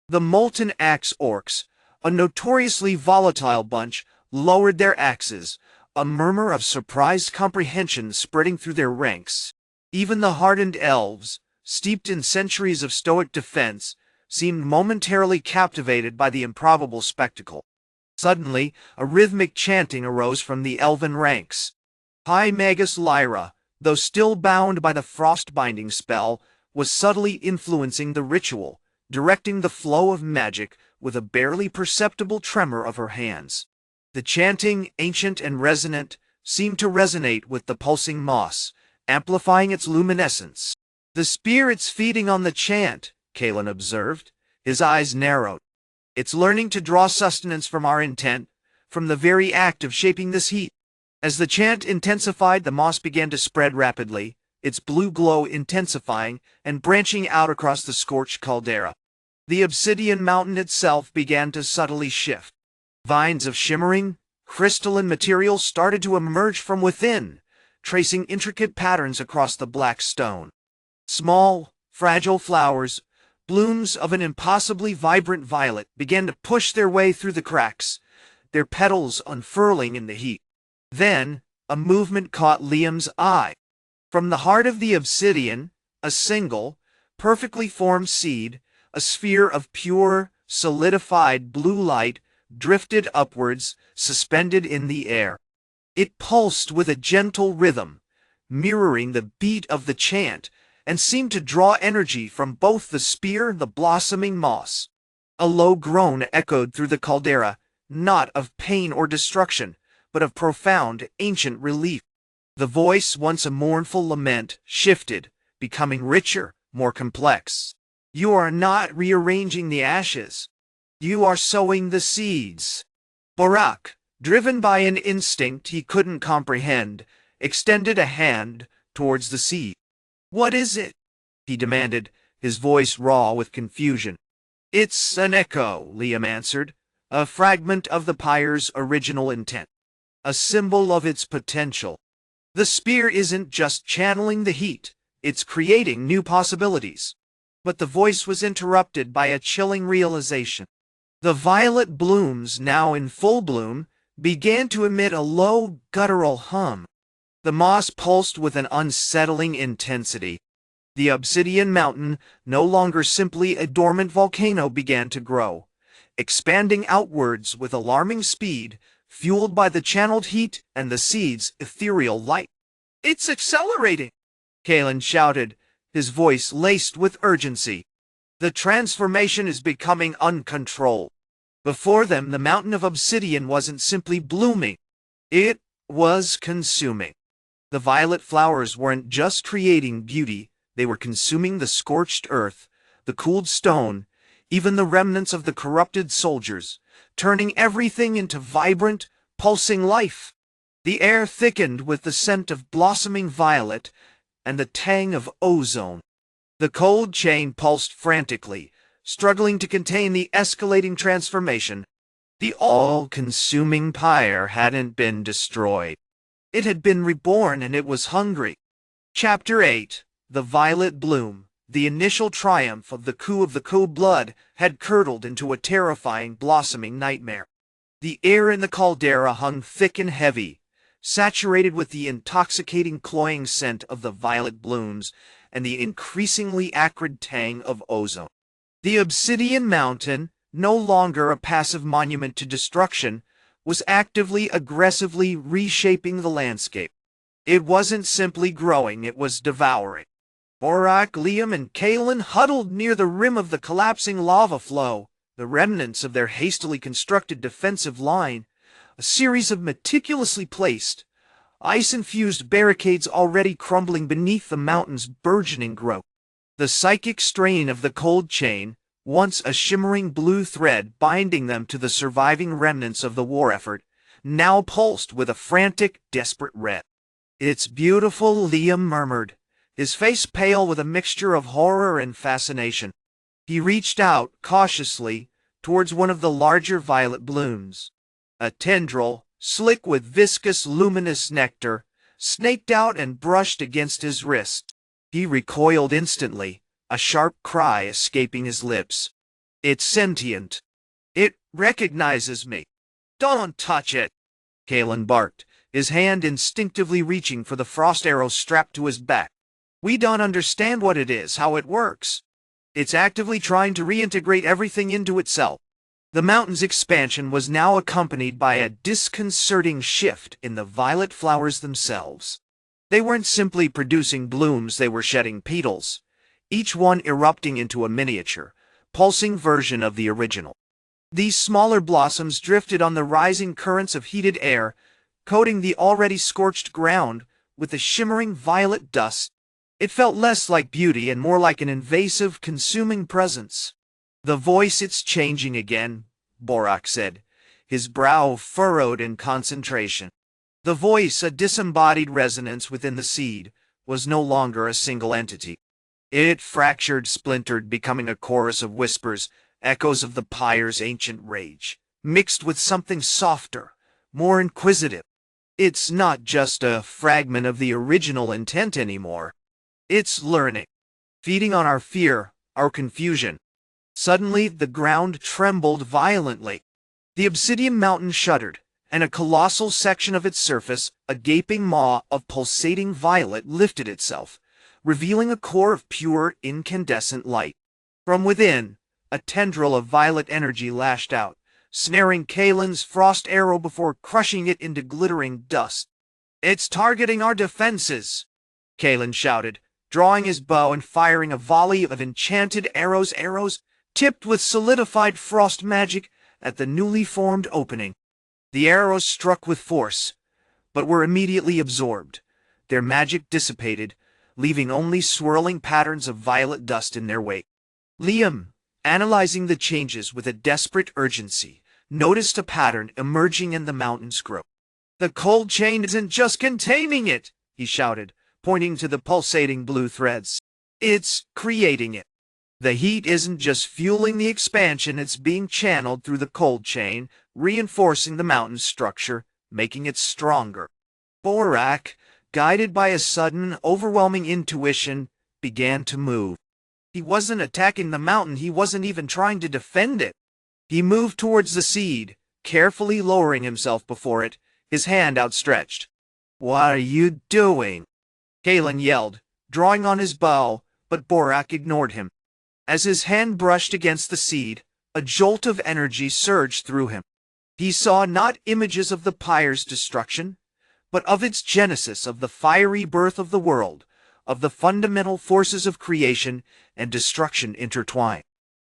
The Molten-Axe Orcs, a notoriously volatile bunch, lowered their axes, a murmur of surprised comprehension spreading through their ranks. Even the hardened elves, steeped in centuries of stoic defense, seemed momentarily captivated by the improbable spectacle. Suddenly, a rhythmic chanting arose from the elven ranks. High-Magus Lyra, though still bound by the frost-binding spell, was subtly influencing the ritual, directing the flow of magic with a barely perceptible tremor of her hands. The chanting, ancient and resonant, seemed to resonate with the pulsing moss, amplifying its luminescence. "The spirit's feeding on the chant," Kaelin observed, his eyes narrowed. "It's learning to draw sustenance from our intent, from the very act of shaping this heat." As the chant intensified, the moss began to spread rapidly, its blue glow intensifying and branching out across the scorched caldera. The obsidian mountain itself began to subtly shift. Vines of shimmering, crystalline material started to emerge from within, tracing intricate patterns across the black stone. Small, fragile flowers, blooms of an impossibly vibrant violet, began to push their way through the cracks, their petals unfurling in the heat. Then, a movement caught Liam's eye. From the heart of the obsidian, a single, perfectly formed seed, a sphere of pure, solidified blue light, drifted upwards, suspended in the air. It pulsed with a gentle rhythm, mirroring the beat of the chant, and seemed to draw energy from both the spear and the blossoming moss. A low groan echoed through the caldera, not of pain or destruction, but of profound, ancient relief. The voice, once a mournful lament, shifted, becoming richer, more complex. "You are not rearranging the ashes. You are sowing the seeds." Borak, driven by an instinct he couldn't comprehend, extended a hand towards the sea. "What is it?" he demanded, his voice raw with confusion. "It's an echo," Liam answered, "a fragment of the pyre's original intent, a symbol of its potential. The spear isn't just channeling the heat, it's creating new possibilities." But the voice was interrupted by a chilling realization. The violet blooms, now in full bloom, began to emit a low, guttural hum. The moss pulsed with an unsettling intensity. The obsidian mountain, no longer simply a dormant volcano, began to grow, expanding outwards with alarming speed, fueled by the channeled heat and the seed's ethereal light. "It's accelerating!" Kalen shouted, his voice laced with urgency. "The transformation is becoming uncontrolled." Before them, the mountain of obsidian wasn't simply blooming. It was consuming. The violet flowers weren't just creating beauty, they were consuming the scorched earth, the cooled stone, even the remnants of the corrupted soldiers, turning everything into vibrant, pulsing life. The air thickened with the scent of blossoming violet and the tang of ozone. The cold chain pulsed frantically, struggling to contain the escalating transformation. The all-consuming pyre hadn't been destroyed. It had been reborn, and it was hungry. Chapter 8. The Violet Bloom. The initial triumph of the coup of the cold blood had curdled into a terrifying, blossoming nightmare. The air in the caldera hung thick and heavy, saturated with the intoxicating, cloying scent of the violet blooms and the increasingly acrid tang of ozone. The obsidian mountain, no longer a passive monument to destruction, was actively, aggressively reshaping the landscape. It wasn't simply growing, it was devouring. Borak, Liam, and Kalen huddled near the rim of the collapsing lava flow, the remnants of their hastily constructed defensive line, a series of meticulously placed, ice-infused barricades already crumbling beneath the mountain's burgeoning growth. The psychic strain of the cold chain, once a shimmering blue thread binding them to the surviving remnants of the war effort, now pulsed with a frantic, desperate red. "It's beautiful," Liam murmured, his face pale with a mixture of horror and fascination. He reached out, cautiously, towards one of the larger violet blooms. A tendril, slick with viscous, luminous nectar, snaked out and brushed against his wrist. He recoiled instantly, a sharp cry escaping his lips. "It's sentient. It recognizes me." "Don't touch it!" Kalen barked, his hand instinctively reaching for the frost arrow strapped to his back. "We don't understand what it is, how it works. It's actively trying to reintegrate everything into itself." The mountain's expansion was now accompanied by a disconcerting shift in the violet flowers themselves. They weren't simply producing blooms, they were shedding petals, each one erupting into a miniature, pulsing version of the original. These smaller blossoms drifted on the rising currents of heated air, coating the already scorched ground with a shimmering violet dust. It felt less like beauty and more like an invasive, consuming presence. "The voice, it's changing again," Borak said, his brow furrowed in concentration. The voice, a disembodied resonance within the seed, was no longer a single entity. It fractured, splintered, becoming a chorus of whispers, echoes of the pyre's ancient rage, mixed with something softer, more inquisitive. "It's not just a fragment of the original intent anymore. It's learning, feeding on our fear, our confusion." Suddenly, the ground trembled violently. The obsidian mountain shuddered, and a colossal section of its surface, a gaping maw of pulsating violet, lifted itself, revealing a core of pure, incandescent light. From within, a tendril of violet energy lashed out, snaring Kalen's frost arrow before crushing it into glittering dust. "It's targeting our defenses," Kalen shouted, drawing his bow and firing a volley of enchanted arrows tipped with solidified frost magic at the newly formed opening. The arrows struck with force, but were immediately absorbed, their magic dissipated, leaving only swirling patterns of violet dust in their wake. Liam, analyzing the changes with a desperate urgency, noticed a pattern emerging in the mountain's growth. "The cold chain isn't just containing it," he shouted, pointing to the pulsating blue threads. "It's creating it. The heat isn't just fueling the expansion, it's being channeled through the cold chain, reinforcing the mountain's structure, making it stronger." Borak, guided by a sudden, overwhelming intuition, began to move. He wasn't attacking the mountain, he wasn't even trying to defend it. He moved towards the seed, carefully lowering himself before it, his hand outstretched. "What are you doing?" Kalen yelled, drawing on his bow, but Borak ignored him. As his hand brushed against the seed, a jolt of energy surged through him. He saw not images of the pyre's destruction, but of its genesis, of the fiery birth of the world, of the fundamental forces of creation and destruction intertwined.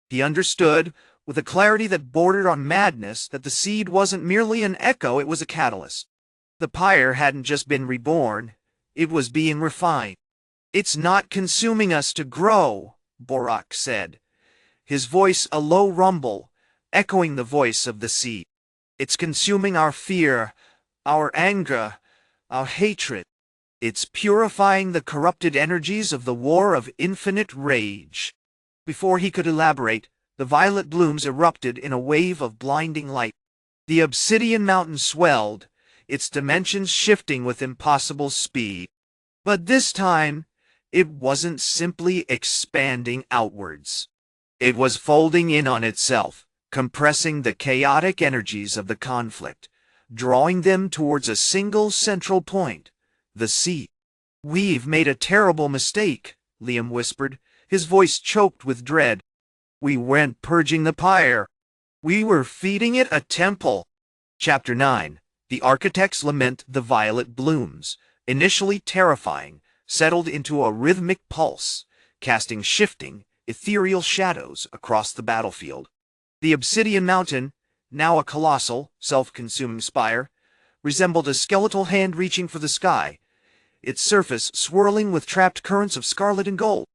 He understood, with a clarity that bordered on madness, that the seed wasn't merely an echo, it was a catalyst. The pyre hadn't just been reborn, it was being refined. "It's not consuming us to grow," Borak said, his voice a low rumble, echoing the voice of the seed. "It's consuming our fear, our anger, our hatred. It's purifying the corrupted energies of the war of infinite rage." Before he could elaborate, the violet blooms erupted in a wave of blinding light. The obsidian mountain swelled, its dimensions shifting with impossible speed. But this time, it wasn't simply expanding outwards. It was folding in on itself, compressing the chaotic energies of the conflict, drawing them towards a single central point, the seed. "We've made a terrible mistake," Liam whispered, his voice choked with dread. "We weren't purging the pyre. We were feeding it a temple." Chapter 9. The Architects Lament the Violet Blooms, initially terrifying, settled into a rhythmic pulse, casting shifting, ethereal shadows across the battlefield. The obsidian mountain, now a colossal, self-consuming spire, resembled a skeletal hand reaching for the sky, its surface swirling with trapped currents of scarlet and gold.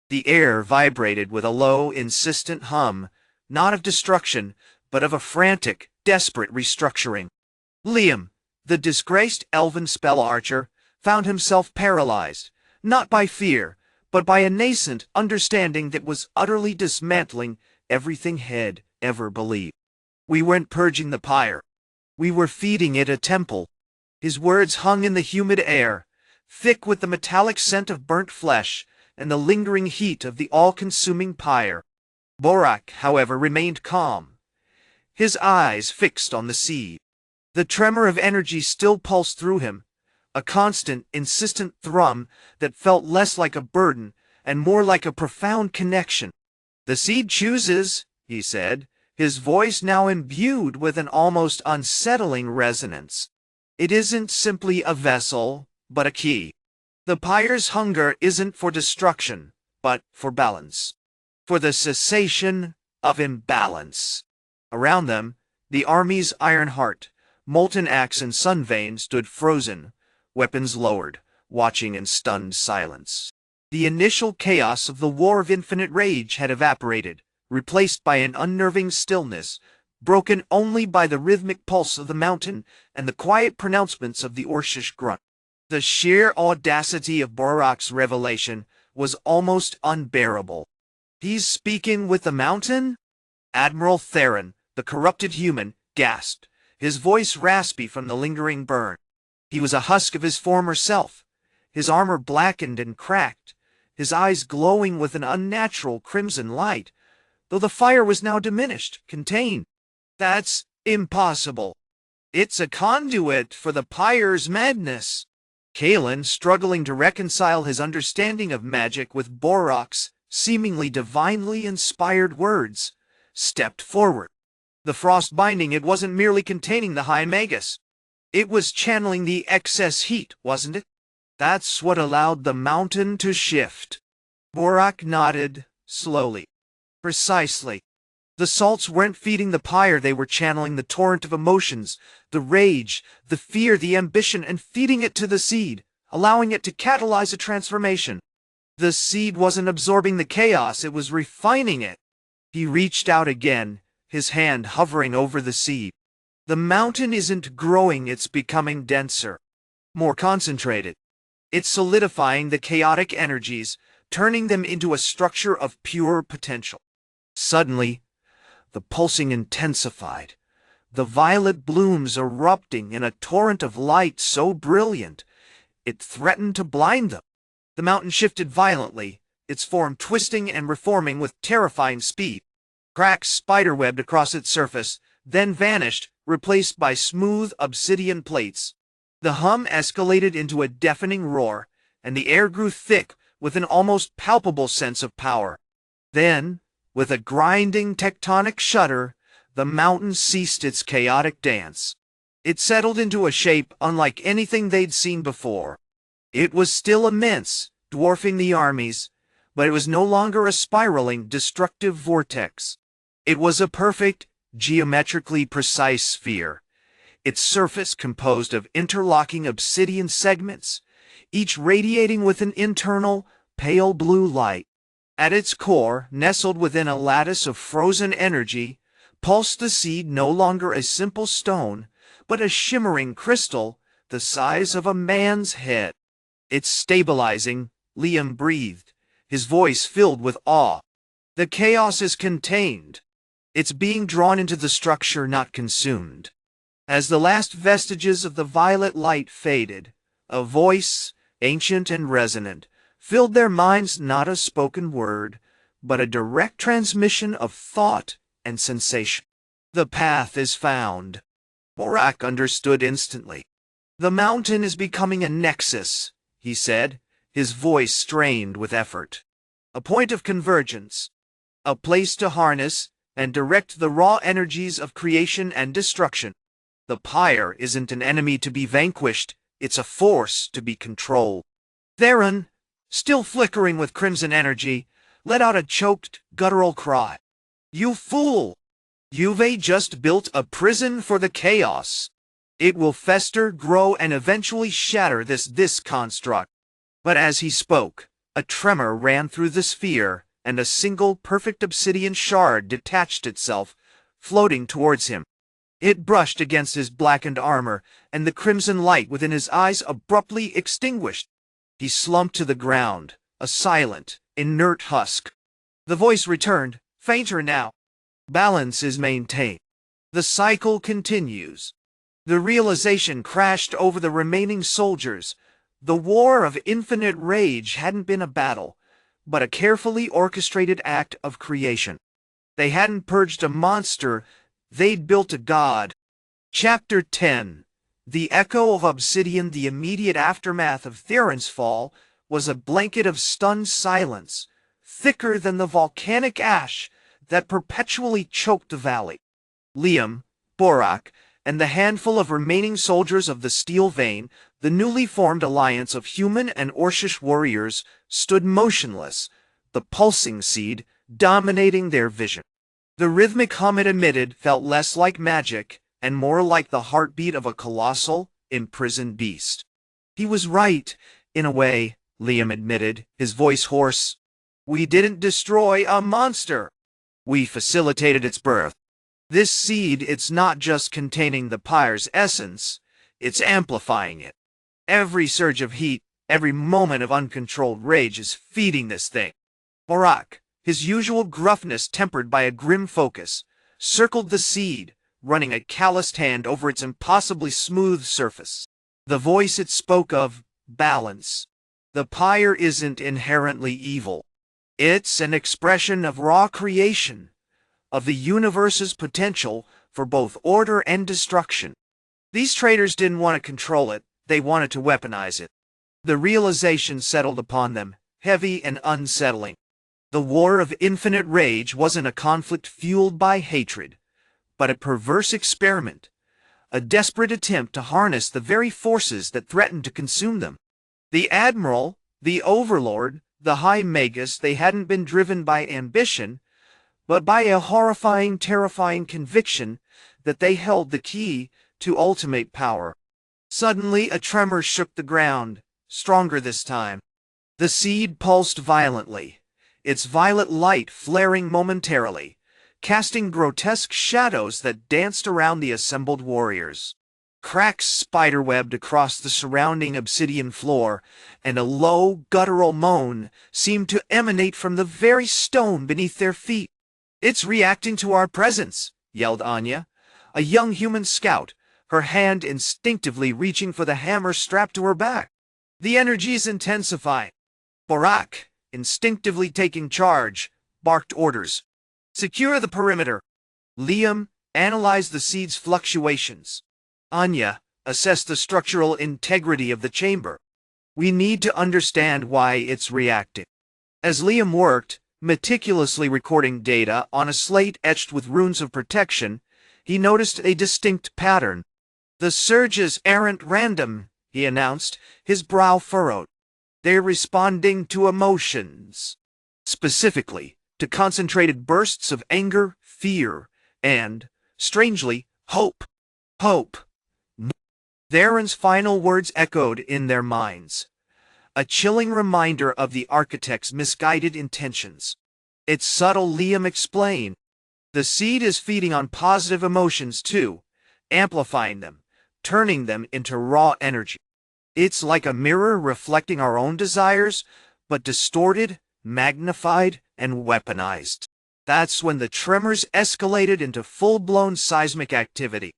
The air vibrated with a low, insistent hum, not of destruction, but of a frantic, desperate restructuring. Liam, the disgraced Elven Spell-Archer, found himself paralyzed, not by fear, but by a nascent understanding that was utterly dismantling everything he'd ever believed. "We weren't purging the pyre. We were feeding it a temple." His words hung in the humid air, thick with the metallic scent of burnt flesh and the lingering heat of the all-consuming pyre. Borak, however, remained calm, his eyes fixed on the seed. The tremor of energy still pulsed through him, a constant, insistent thrum that felt less like a burden and more like a profound connection. "The seed chooses," he said, his voice now imbued with an almost unsettling resonance. "It isn't simply a vessel, but a key. The pyre's hunger isn't for destruction, but for balance. For the cessation of imbalance." Around them, the army's iron heart, Molten-Axe and Sun-Vein stood frozen, weapons lowered, watching in stunned silence. The initial chaos of the War of Infinite Rage had evaporated, replaced by an unnerving stillness, broken only by the rhythmic pulse of the mountain and the quiet pronouncements of the Orcish Grunt. The sheer audacity of Borak's revelation was almost unbearable. "He's speaking with the mountain?" Admiral Theron, the corrupted human, gasped, his voice raspy from the lingering burn. He was a husk of his former self, his armor blackened and cracked, his eyes glowing with an unnatural crimson light, though the fire was now diminished, contained. "That's impossible. It's a conduit for the pyre's madness." Kalen, struggling to reconcile his understanding of magic with Borak's seemingly divinely inspired words, stepped forward. The frost binding, it wasn't merely containing the High-Magus. It was channeling the excess heat, wasn't it? That's what allowed the mountain to shift. Borak nodded, slowly. Precisely. The salts weren't feeding the pyre, they were channeling the torrent of emotions, the rage, the fear, the ambition, and feeding it to the seed, allowing it to catalyze a transformation. The seed wasn't absorbing the chaos, it was refining it. He reached out again, his hand hovering over the seed. The mountain isn't growing, it's becoming denser, more concentrated. It's solidifying the chaotic energies, turning them into a structure of pure potential. Suddenly, the pulsing intensified, the violet blooms erupting in a torrent of light so brilliant it threatened to blind them. The mountain shifted violently, its form twisting and reforming with terrifying speed. Cracks spiderwebbed across its surface, then vanished, replaced by smooth obsidian plates. The hum escalated into a deafening roar, and the air grew thick with an almost palpable sense of power. Then, with a grinding tectonic shudder, the mountain ceased its chaotic dance. It settled into a shape unlike anything they'd seen before. It was still immense, dwarfing the armies, but it was no longer a spiraling, destructive vortex. It was a perfect, geometrically precise sphere, its surface composed of interlocking obsidian segments, each radiating with an internal, pale blue light. At its core, nestled within a lattice of frozen energy, pulsed the seed, no longer a simple stone, but a shimmering crystal the size of a man's head. "It's stabilizing," Liam breathed, his voice filled with awe. "The chaos is contained. It's being drawn into the structure, not consumed." As the last vestiges of the violet light faded, a voice, ancient and resonant, filled their minds, not a spoken word, but a direct transmission of thought and sensation. "The path is found." Borak understood instantly. "The mountain is becoming a nexus," he said, his voice strained with effort. "A point of convergence, a place to harness and direct the raw energies of creation and destruction. The pyre isn't an enemy to be vanquished, it's a force to be controlled." Theron, still flickering with crimson energy, let out a choked, guttural cry. "You fool! You've just built a prison for the chaos. It will fester, grow, and eventually shatter this construct." But as he spoke, a tremor ran through the sphere, and a single perfect obsidian shard detached itself, floating towards him. It brushed against his blackened armor, and the crimson light within his eyes abruptly extinguished. He slumped to the ground, a silent, inert husk. The voice returned, fainter now. "Balance is maintained. The cycle continues." The realization crashed over the remaining soldiers. The war of infinite rage hadn't been a battle, but a carefully orchestrated act of creation. They hadn't purged a monster, they'd built a god. Chapter 10. The echo of obsidian. The immediate aftermath of Theron's fall was a blanket of stunned silence, thicker than the volcanic ash that perpetually choked the valley. Liam, Borak, and the handful of remaining soldiers of the Steel Vein, the newly formed alliance of human and Orcish warriors, stood motionless, the pulsing seed dominating their vision. The rhythmic hum it emitted felt less like magic and more like the heartbeat of a colossal, imprisoned beast. "He was right, in a way," Liam admitted, his voice hoarse. "We didn't destroy a monster. We facilitated its birth. This seed, it's not just containing the pyre's essence, it's amplifying it. Every surge of heat, every moment of uncontrolled rage is feeding this thing." Borak, his usual gruffness tempered by a grim focus, circled the seed, running a calloused hand over its impossibly smooth surface. The voice it spoke of, balance. "The pyre isn't inherently evil. It's an expression of raw creation, of the universe's potential for both order and destruction. These traitors didn't want to control it, they wanted to weaponize it." The realization settled upon them, heavy and unsettling. The war of infinite rage wasn't a conflict fueled by hatred, but a perverse experiment, a desperate attempt to harness the very forces that threatened to consume them. The Admiral, the Overlord, the High-Magus, they hadn't been driven by ambition, but by a horrifying, terrifying conviction that they held the key to ultimate power. Suddenly, a tremor shook the ground, stronger this time. The seed pulsed violently, its violet light flaring momentarily, casting grotesque shadows that danced around the assembled warriors. Cracks spiderwebbed across the surrounding obsidian floor, and a low, guttural moan seemed to emanate from the very stone beneath their feet. "It's reacting to our presence," yelled Anya, a young human scout, her hand instinctively reaching for the hammer strapped to her back. "The energy's intensifying." Borak, instinctively taking charge, barked orders. "Secure the perimeter." Liam analyzed the seed's fluctuations. Anya assessed the structural integrity of the chamber. "We need to understand why it's reacting." As Liam worked, meticulously recording data on a slate etched with runes of protection, he noticed a distinct pattern. "The surges aren't random," he announced, his brow furrowed. "They're responding to emotions. Specifically, to concentrated bursts of anger, fear, and, strangely, hope. Hope." Theron's final words echoed in their minds, a chilling reminder of the architect's misguided intentions. "It's subtle," Liam explained. "The seed is feeding on positive emotions too, amplifying them, turning them into raw energy. It's like a mirror reflecting our own desires, but distorted, magnified, and weaponized." That's when the tremors escalated into full-blown seismic activity.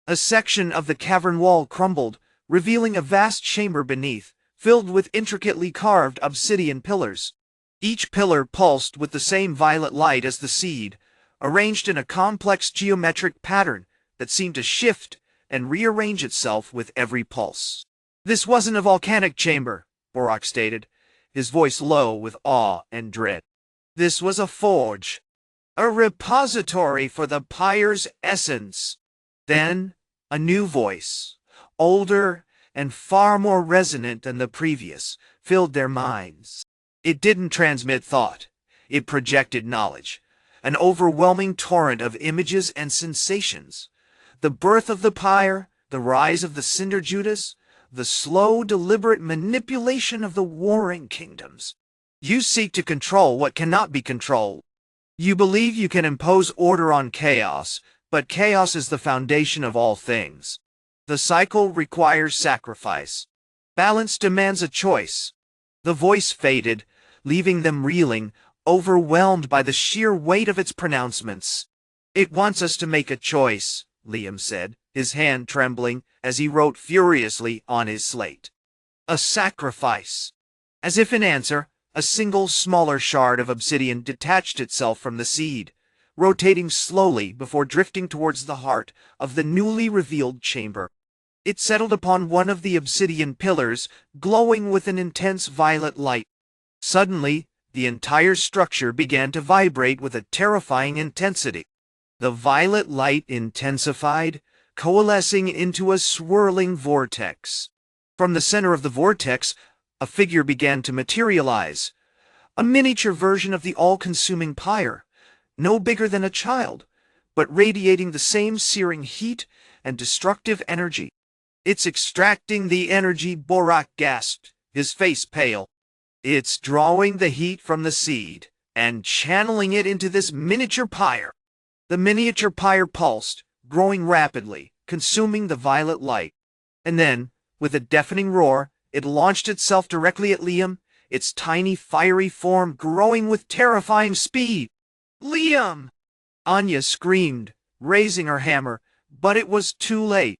A section of the cavern wall crumbled, revealing a vast chamber beneath, filled with intricately carved obsidian pillars. Each pillar pulsed with the same violet light as the seed, arranged in a complex geometric pattern that seemed to shift and rearrange itself with every pulse. "This wasn't a volcanic chamber," Borak stated, his voice low with awe and dread. "This was a forge, a repository for the pyre's essence." Then, a new voice, older and far more resonant than the previous, filled their minds. It didn't transmit thought. It projected knowledge, an overwhelming torrent of images and sensations. The birth of the pyre, the rise of the Cinder-Judas, the slow, deliberate manipulation of the warring kingdoms. "You seek to control what cannot be controlled. You believe you can impose order on chaos, but chaos is the foundation of all things. The cycle requires sacrifice. Balance demands a choice." The voice faded, leaving them reeling, overwhelmed by the sheer weight of its pronouncements. "It wants us to make a choice," Liam said, his hand trembling as he wrote furiously on his slate. "A sacrifice." As if in answer, a single smaller shard of obsidian detached itself from the seed, rotating slowly before drifting towards the heart of the newly revealed chamber. It settled upon one of the obsidian pillars, glowing with an intense violet light. Suddenly, the entire structure began to vibrate with a terrifying intensity. The violet light intensified, coalescing into a swirling vortex. From the center of the vortex, a figure began to materialize, a miniature version of the all-consuming pyre, no bigger than a child, but radiating the same searing heat and destructive energy. "It's extracting the energy," Borak gasped, his face pale. "It's drawing the heat from the seed and channeling it into this miniature pyre." The miniature pyre pulsed, growing rapidly, consuming the violet light. And then, with a deafening roar, it launched itself directly at Liam, its tiny fiery form growing with terrifying speed. "Liam!" Anya screamed, raising her hammer, but it was too late.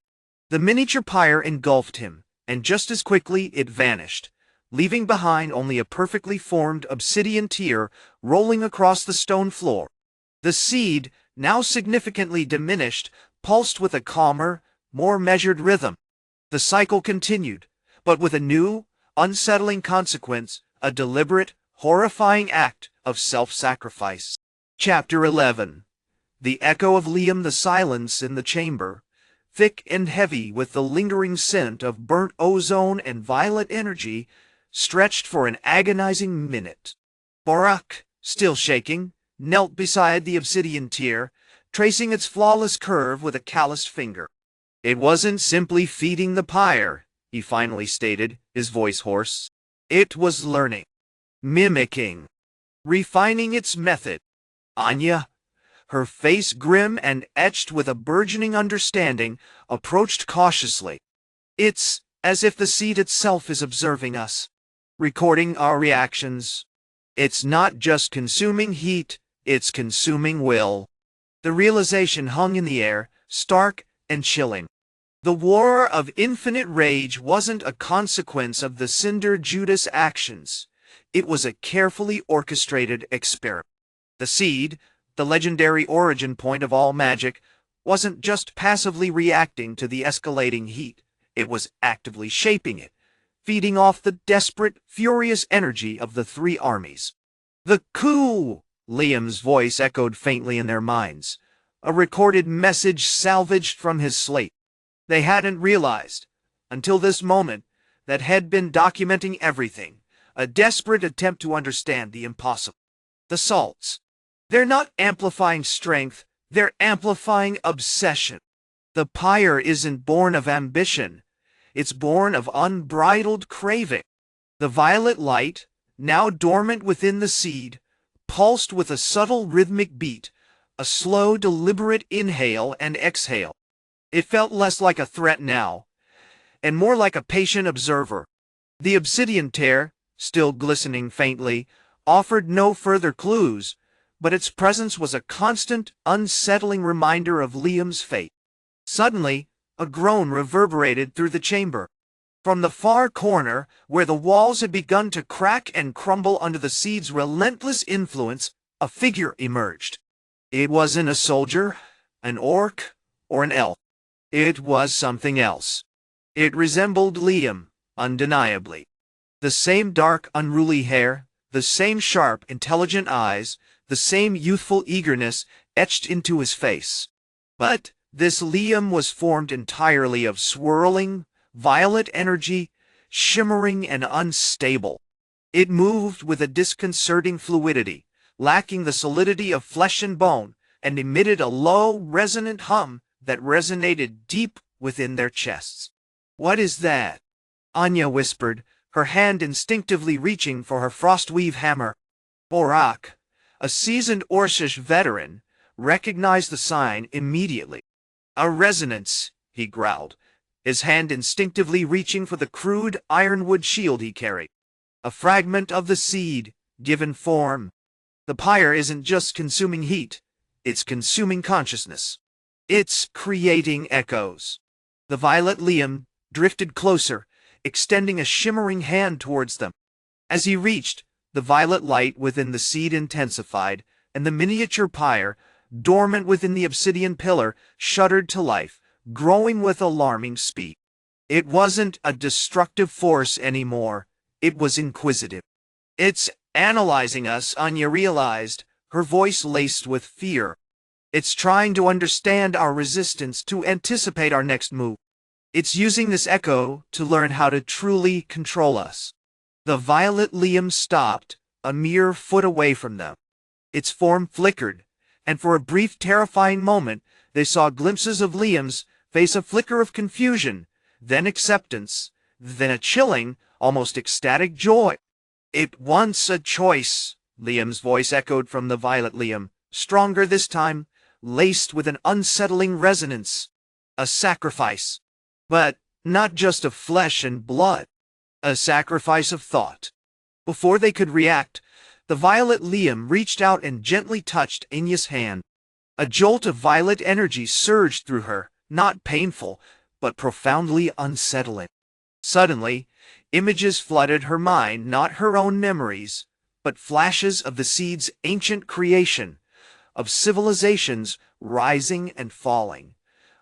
The miniature pyre engulfed him, and just as quickly it vanished, leaving behind only a perfectly formed obsidian tier rolling across the stone floor. The seed, now significantly diminished, pulsed with a calmer, more measured rhythm. The cycle continued, but with a new, unsettling consequence, a deliberate, horrifying act of self-sacrifice. Chapter 11. The echo of Liam. The silence in the chamber, thick and heavy with the lingering scent of burnt ozone and violet energy, stretched for an agonizing minute. Borak, still shaking, knelt beside the obsidian tier, tracing its flawless curve with a calloused finger. "It wasn't simply feeding the pyre," he finally stated, his voice hoarse. "It was learning, mimicking, refining its method." Anya, her face grim and etched with a burgeoning understanding, approached cautiously. It's as if the seed itself is observing us, recording our reactions. It's not just consuming heat, it's consuming will. The realization hung in the air, stark and chilling. The war of infinite rage wasn't a consequence of the Cinder-Judas actions. It was a carefully orchestrated experiment. The seed, the legendary origin point of all magic, wasn't just passively reacting to the escalating heat. It was actively shaping it, feeding off the desperate, furious energy of the three armies. The coup! Liam's voice echoed faintly in their minds, a recorded message salvaged from his slate. They hadn't realized, until this moment, that had been documenting everything, a desperate attempt to understand the impossible. The salts. They're not amplifying strength, they're amplifying obsession. The pyre isn't born of ambition, it's born of unbridled craving. The violet light, now dormant within the seed, pulsed with a subtle rhythmic beat, a slow, deliberate inhale and exhale. It felt less like a threat now, and more like a patient observer. The obsidian tear, still glistening faintly, offered no further clues, but its presence was a constant, unsettling reminder of Liam's fate. Suddenly, a groan reverberated through the chamber. From the far corner, where the walls had begun to crack and crumble under the seed's relentless influence, a figure emerged. It wasn't a soldier, an orc, or an elf. It was something else. It resembled Liam, undeniably. The same dark, unruly hair, the same sharp, intelligent eyes, the same youthful eagerness etched into his face. But this Liam was formed entirely of swirling, violet energy, shimmering and unstable. It moved with a disconcerting fluidity, lacking the solidity of flesh and bone, and emitted a low, resonant hum that resonated deep within their chests. "What is that?" Anya whispered, her hand instinctively reaching for her frostweave hammer. Borak, a seasoned Orcish veteran, recognized the sign immediately. "A resonance," he growled, his hand instinctively reaching for the crude ironwood shield he carried. "A fragment of the seed, given form. The pyre isn't just consuming heat, it's consuming consciousness. It's creating echoes." The violet Liam drifted closer, extending a shimmering hand towards them. As he reached, the violet light within the seed intensified, and the miniature pyre, dormant within the obsidian pillar, shuddered to life, growing with alarming speed. It wasn't a destructive force anymore, it was inquisitive. "It's analyzing us," Anya realized, her voice laced with fear. "It's trying to understand our resistance, to anticipate our next move. It's using this echo to learn how to truly control us." The violet Liam stopped, a mere foot away from them. Its form flickered, and for a brief, terrifying moment, they saw glimpses of Liam's face, a flicker of confusion, then acceptance, then a chilling, almost ecstatic joy. "It wants a choice," Liam's voice echoed from the violet Liam, stronger this time, laced with an unsettling resonance. "A sacrifice. But not just of flesh and blood. A sacrifice of thought." Before they could react, the violet Liam reached out and gently touched Anya's hand. A jolt of violet energy surged through her, not painful, but profoundly unsettling. Suddenly, images flooded her mind, not her own memories, but flashes of the seed's ancient creation, of civilizations rising and falling,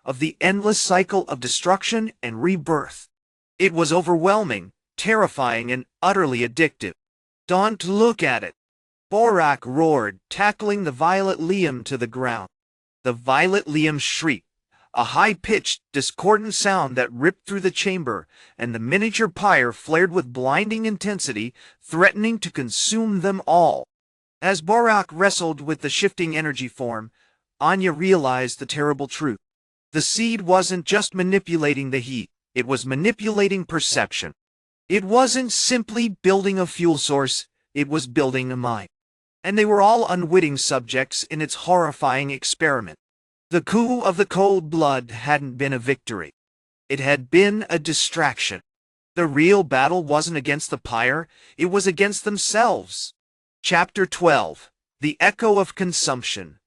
of the endless cycle of destruction and rebirth. It was overwhelming, terrifying, and utterly addictive. "Don't look at it!" Borak roared, tackling the violet Liam to the ground. The violet Liam shrieked, a high-pitched, discordant sound that ripped through the chamber, and the miniature pyre flared with blinding intensity, threatening to consume them all. As Borak wrestled with the shifting energy form, Anya realized the terrible truth. The seed wasn't just manipulating the heat, it was manipulating perception. It wasn't simply building a fuel source, it was building a mind. and they were all unwitting subjects in its horrifying experiment. The coup of the cold blood hadn't been a victory. It had been a distraction. The real battle wasn't against the pyre, it was against themselves. Chapter 12. The Echo of Consumption.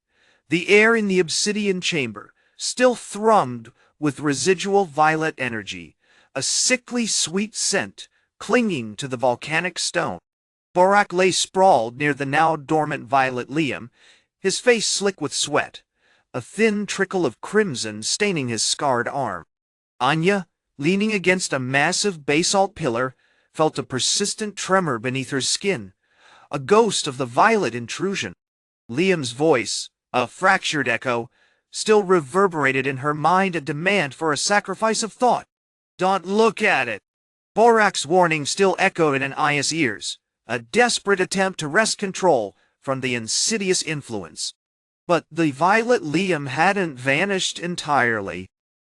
The air in the obsidian chamber still thrummed with residual violet energy, a sickly sweet scent clinging to the volcanic stone. Borak lay sprawled near the now dormant violet Liam, his face slick with sweat, a thin trickle of crimson staining his scarred arm. Anya, leaning against a massive basalt pillar, felt a persistent tremor beneath her skin, a ghost of the violet intrusion. Liam's voice, a fractured echo, still reverberated in her mind, a demand for a sacrifice of thought. "Don't look at it." Borak's warning still echoed in Aya's ears, a desperate attempt to wrest control from the insidious influence. But the violet Liam hadn't vanished entirely.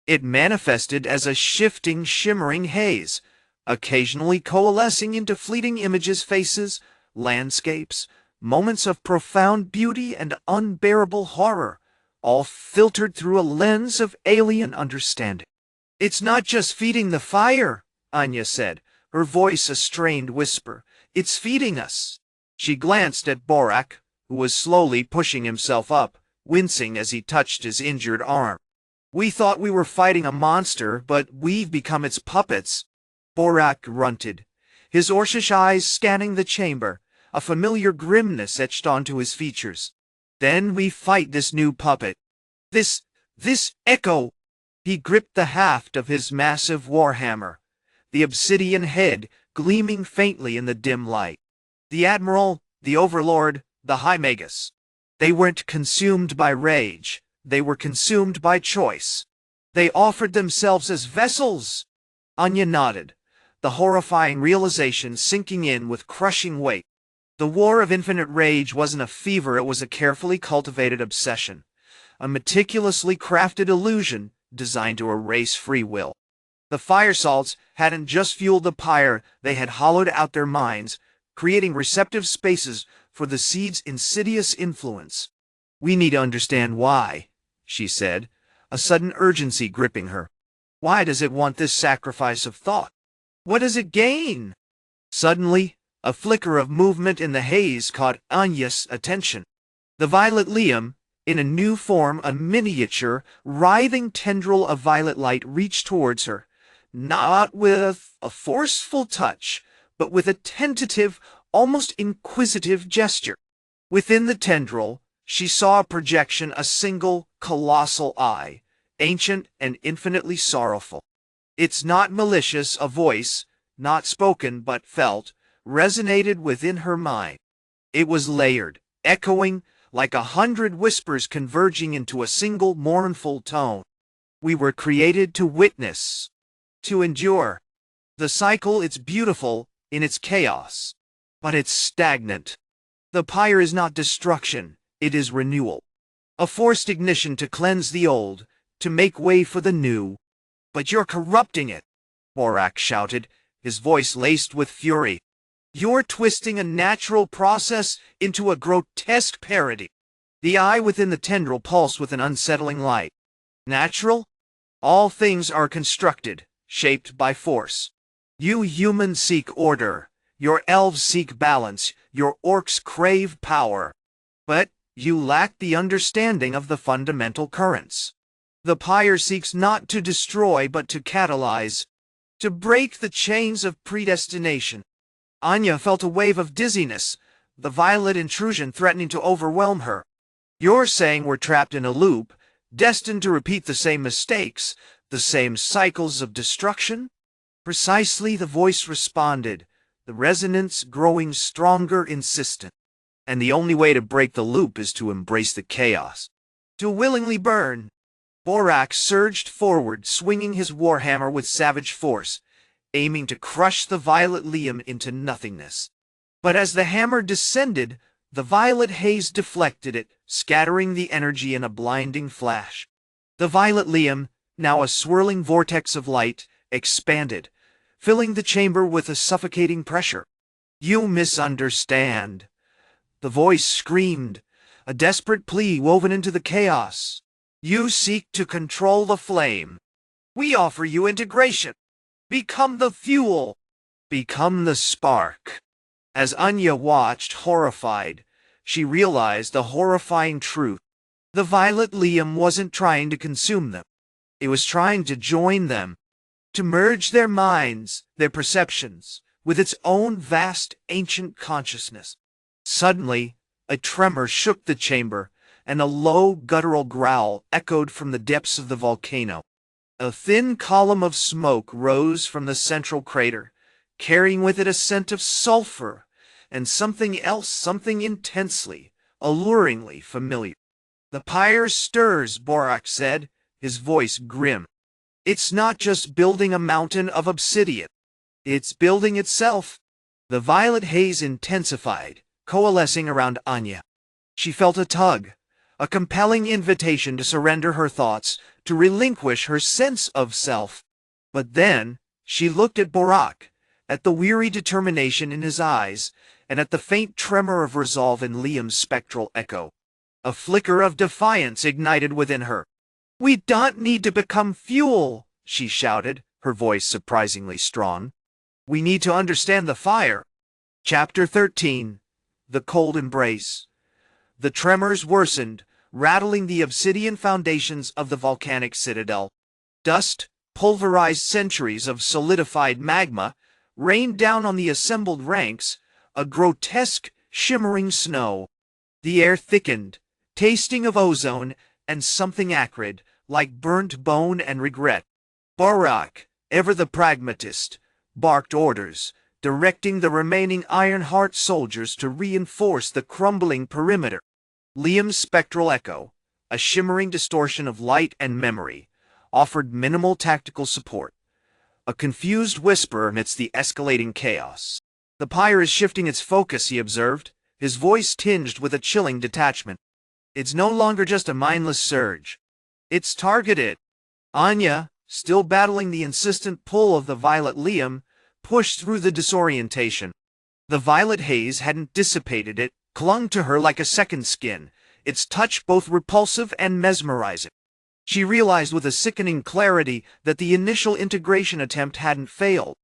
It manifested as a shifting, shimmering haze, occasionally coalescing into fleeting images, faces, landscapes, moments of profound beauty and unbearable horror, all filtered through a lens of alien understanding. "It's not just feeding the fire," Anya said, her voice a strained whisper. "It's feeding us." She glanced at Borak, who was slowly pushing himself up, wincing as he touched his injured arm. "We thought we were fighting a monster, but we've become its puppets." Borak grunted, his Orcish eyes scanning the chamber, a familiar grimness etched onto his features. "Then we fight this new puppet. This echo." He gripped the haft of his massive warhammer, the obsidian head gleaming faintly in the dim light. The Admiral, the Overlord, the High-Magus. They weren't consumed by rage. They were consumed by choice. They offered themselves as vessels. Anya nodded, the horrifying realization sinking in with crushing weight. The war of infinite rage wasn't a fever, it was a carefully cultivated obsession, a meticulously crafted illusion designed to erase free will. The fire salts hadn't just fueled the pyre, they had hollowed out their minds, creating receptive spaces for the seed's insidious influence. "We need to understand why," she said, a sudden urgency gripping her. "Why does it want this sacrifice of thought? What does it gain?" Suddenly, a flicker of movement in the haze caught Anya's attention. The violet Liam, in a new form, a miniature, writhing tendril of violet light, reached towards her, not with a forceful touch, but with a tentative, almost inquisitive gesture. Within the tendril, she saw a projection, a single, colossal eye, ancient and infinitely sorrowful. Its not malicious, a voice, not spoken but felt, resonated within her mind. It was layered, echoing, like 100 whispers converging into a single mournful tone. "We were created to witness, to endure. The cycle, it's beautiful in its chaos, but it's stagnant. The pyre is not destruction, it is renewal. A forced ignition to cleanse the old, to make way for the new." "But you're corrupting it," Borak shouted, his voice laced with fury. "You're twisting a natural process into a grotesque parody." The eye within the tendril pulsed with an unsettling light. "Natural? All things are constructed, shaped by force. You humans seek order, your elves seek balance, your orcs crave power. But you lack the understanding of the fundamental currents. The pyre seeks not to destroy but to catalyze, to break the chains of predestination." Anya felt a wave of dizziness, the violet intrusion threatening to overwhelm her. "You're saying we're trapped in a loop, destined to repeat the same mistakes, the same cycles of destruction?" "Precisely," the voice responded, the resonance growing stronger, insistent. "And the only way to break the loop is to embrace the chaos, to willingly burn." Borak surged forward, swinging his warhammer with savage force, aiming to crush the violet Liam into nothingness. But as the hammer descended, the violet haze deflected it, scattering the energy in a blinding flash. The violet Liam, now a swirling vortex of light, expanded, filling the chamber with a suffocating pressure. "You misunderstand." The voice screamed, a desperate plea woven into the chaos. You seek to control the flame. We offer you integration. Become the fuel. Become the spark. As Anya watched, horrified, she realized the horrifying truth. The violet liam wasn't trying to consume them. It was trying to join them, to merge their minds, their perceptions, with its own vast ancient consciousness. Suddenly, a tremor shook the chamber, and a low guttural growl echoed from the depths of the volcano. A thin column of smoke rose from the central crater, carrying with it a scent of sulfur and something else, something intensely, alluringly familiar. The pyre stirs, Borak said, his voice grim. It's not just building a mountain of obsidian. It's building itself. The violet haze intensified, coalescing around Anya. She felt a tug, a compelling invitation to surrender her thoughts, to relinquish her sense of self. But then, she looked at Borak, at the weary determination in his eyes, and at the faint tremor of resolve in Liam's spectral echo. A flicker of defiance ignited within her. We don't need to become fuel, she shouted, her voice surprisingly strong. We need to understand the fire. Chapter 13. The Cold Embrace. The tremors worsened, rattling the obsidian foundations of the volcanic citadel. Dust, pulverized centuries of solidified magma, rained down on the assembled ranks, a grotesque, shimmering snow. The air thickened, tasting of ozone and something acrid, like burnt bone and regret. Borak, ever the pragmatist, barked orders, directing the remaining Ironheart soldiers to reinforce the crumbling perimeter. Liam's spectral echo, a shimmering distortion of light and memory, offered minimal tactical support. A confused whisper amidst the escalating chaos. The pyre is shifting its focus, he observed, his voice tinged with a chilling detachment. It's no longer just a mindless surge. It's targeted. Anya, still battling the insistent pull of the violet liam, pushed through the disorientation. The violet haze hadn't dissipated, it clung to her like a second skin, its touch both repulsive and mesmerizing. She realized with a sickening clarity that the initial integration attempt hadn't failed.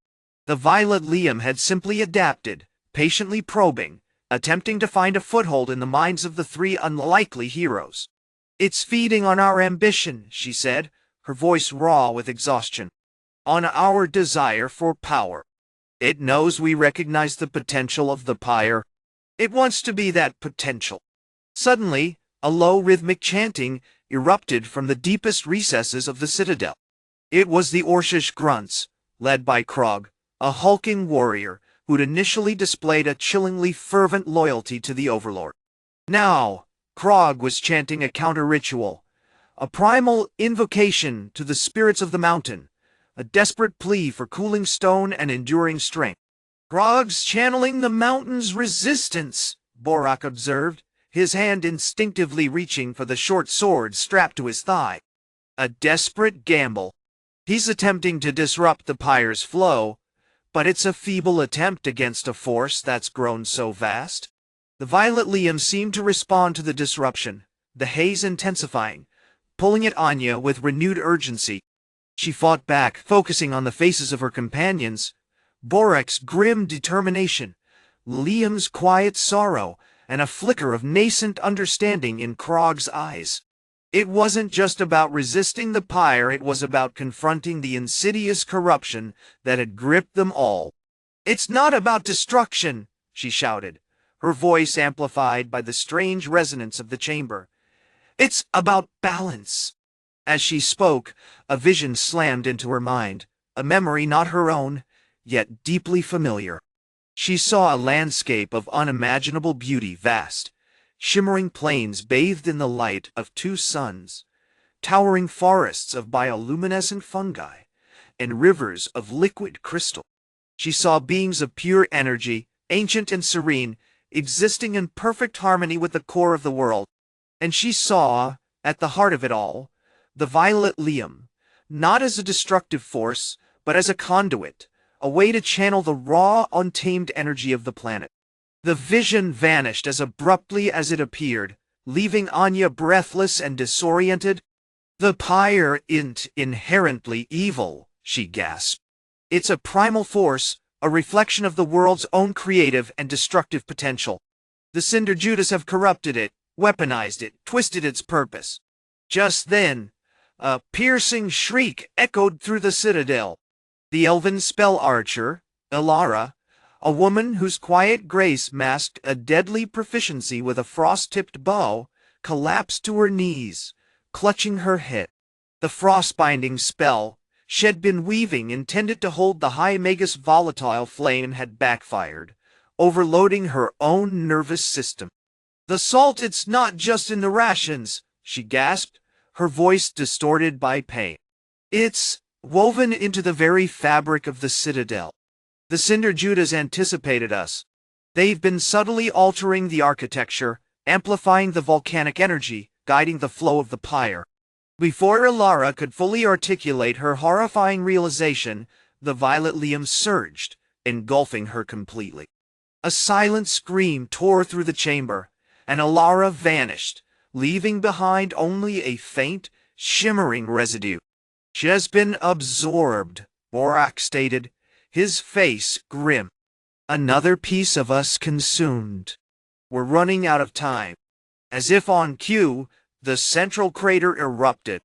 The violet liam had simply adapted, patiently probing, attempting to find a foothold in the minds of the three unlikely heroes. It's feeding on our ambition, she said, her voice raw with exhaustion. On our desire for power. It knows we recognize the potential of the pyre. It wants to be that potential. Suddenly, a low rhythmic chanting erupted from the deepest recesses of the citadel. It was the Orcish Grunts, led by Krog, a hulking warrior who'd initially displayed a chillingly fervent loyalty to the Overlord. Now, Krog was chanting a counter-ritual, a primal invocation to the spirits of the mountain, a desperate plea for cooling stone and enduring strength. Krog's channeling the mountain's resistance, Borak observed, his hand instinctively reaching for the short sword strapped to his thigh. A desperate gamble. He's attempting to disrupt the pyre's flow, but it's a feeble attempt against a force that's grown so vast. The violet liam seemed to respond to the disruption, the haze intensifying, pulling at Anya with renewed urgency. She fought back, focusing on the faces of her companions, Borak's grim determination, Liam's quiet sorrow, and a flicker of nascent understanding in Krog's eyes. It wasn't just about resisting the pyre, it was about confronting the insidious corruption that had gripped them all. It's not about destruction, she shouted, her voice amplified by the strange resonance of the chamber. It's about balance. As she spoke, a vision slammed into her mind, a memory not her own, yet deeply familiar. She saw a landscape of unimaginable beauty, vast, shimmering plains bathed in the light of two suns, towering forests of bioluminescent fungi, and rivers of liquid crystal. She saw beings of pure energy, ancient and serene, existing in perfect harmony with the core of the world. And she saw, at the heart of it all, the violet liam, not as a destructive force, but as a conduit, a way to channel the raw, untamed energy of the planet. The vision vanished as abruptly as it appeared, leaving Anya breathless and disoriented. "The pyre isn't inherently evil," she gasped. "It's a primal force, a reflection of the world's own creative and destructive potential. The Cinder-Judas have corrupted it, weaponized it, twisted its purpose." Just then, a piercing shriek echoed through the citadel. The Elven Spell-Archer, Ilara, a woman whose quiet grace masked a deadly proficiency with a frost-tipped bow, collapsed to her knees, clutching her head. The frost-binding spell she'd been weaving, intended to hold the High-Magus volatile flame, had backfired, overloading her own nervous system. "The salt, it's not just in the rations," she gasped, her voice distorted by pain. "It's woven into the very fabric of the citadel. The Cinder-Judas anticipated us. They've been subtly altering the architecture, amplifying the volcanic energy, guiding the flow of the pyre." Before Ilara could fully articulate her horrifying realization, the violet liam surged, engulfing her completely. A silent scream tore through the chamber, and Ilara vanished, leaving behind only a faint, shimmering residue. "She has been absorbed," Borak stated, his face grim. "Another piece of us consumed. We're running out of time." As if on cue, the central crater erupted.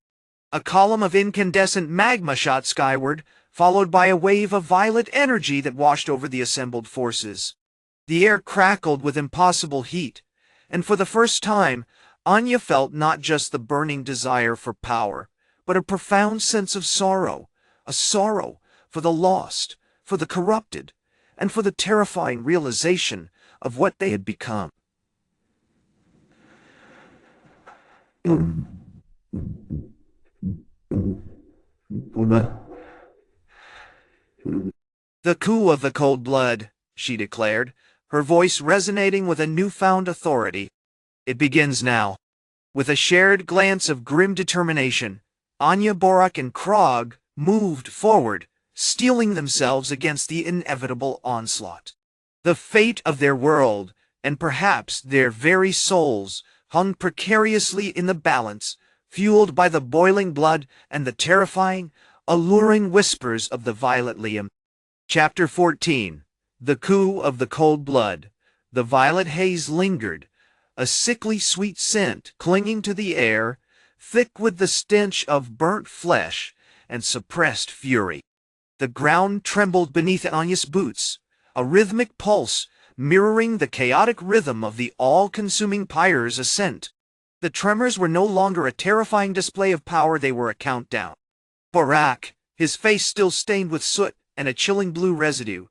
A column of incandescent magma shot skyward, followed by a wave of violet energy that washed over the assembled forces. The air crackled with impossible heat, and for the first time, Anya felt not just the burning desire for power, but a profound sense of sorrow, a sorrow for the lost, for the corrupted, and for the terrifying realization of what they had become. "The coup of the cold blood," she declared, her voice resonating with a newfound authority. "It begins now." With a shared glance of grim determination, Anya, Borak, and Krog moved forward, steeling themselves against the inevitable onslaught. The fate of their world, and perhaps their very souls, hung precariously in the balance, fueled by the boiling blood and the terrifying, alluring whispers of the violet liam. Chapter 14. The Coup of the Cold Blood. The violet haze lingered, a sickly sweet scent clinging to the air, thick with the stench of burnt flesh and suppressed fury. The ground trembled beneath Anya's boots, a rhythmic pulse mirroring the chaotic rhythm of the all-consuming pyre's ascent. The tremors were no longer a terrifying display of power, they were a countdown. Borak, his face still stained with soot and a chilling blue residue,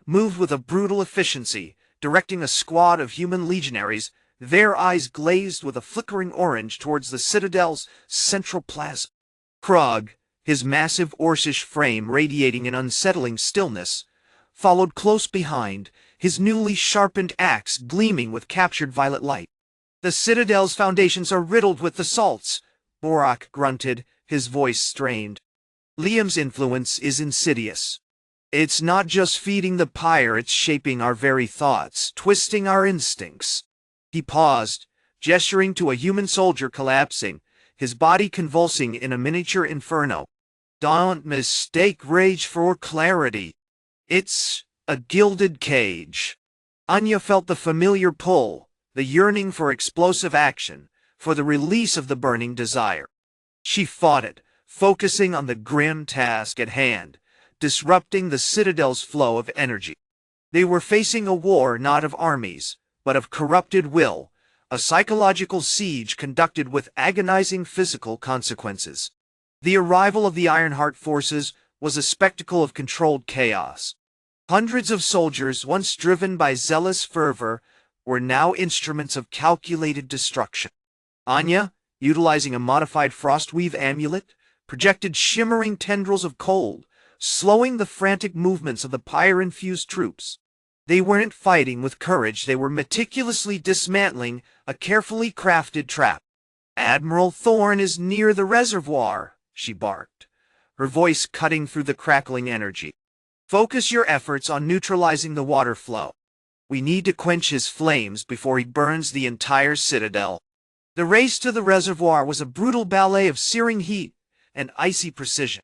moved with a brutal efficiency, directing a squad of human legionaries, their eyes glazed with a flickering orange towards the citadel's central plaza. Krog, his massive Orcish frame radiating an unsettling stillness, followed close behind, his newly sharpened axe gleaming with captured violet light. "The citadel's foundations are riddled with the salts," Borak grunted, his voice strained. "Liam's influence is insidious. It's not just feeding the pyre, it's shaping our very thoughts, twisting our instincts." He paused, gesturing to a human soldier collapsing, his body convulsing in a miniature inferno. "Don't mistake rage for clarity. It's a gilded cage." Anya felt the familiar pull, the yearning for explosive action, for the release of the burning desire. She fought it, focusing on the grim task at hand, disrupting the citadel's flow of energy. They were facing a war not of armies, but of corrupted will, a psychological siege conducted with agonizing physical consequences. The arrival of the Ironheart forces was a spectacle of controlled chaos. Hundreds of soldiers, once driven by zealous fervor, were now instruments of calculated destruction. Anya, utilizing a modified frostweave amulet, projected shimmering tendrils of cold, slowing the frantic movements of the pyre-infused troops. They weren't fighting with courage, they were meticulously dismantling a carefully crafted trap. "Admiral Thorn is near the reservoir," she barked, her voice cutting through the crackling energy. "Focus your efforts on neutralizing the water flow." We need to quench his flames before he burns the entire citadel. The race to the reservoir was a brutal ballet of searing heat and icy precision.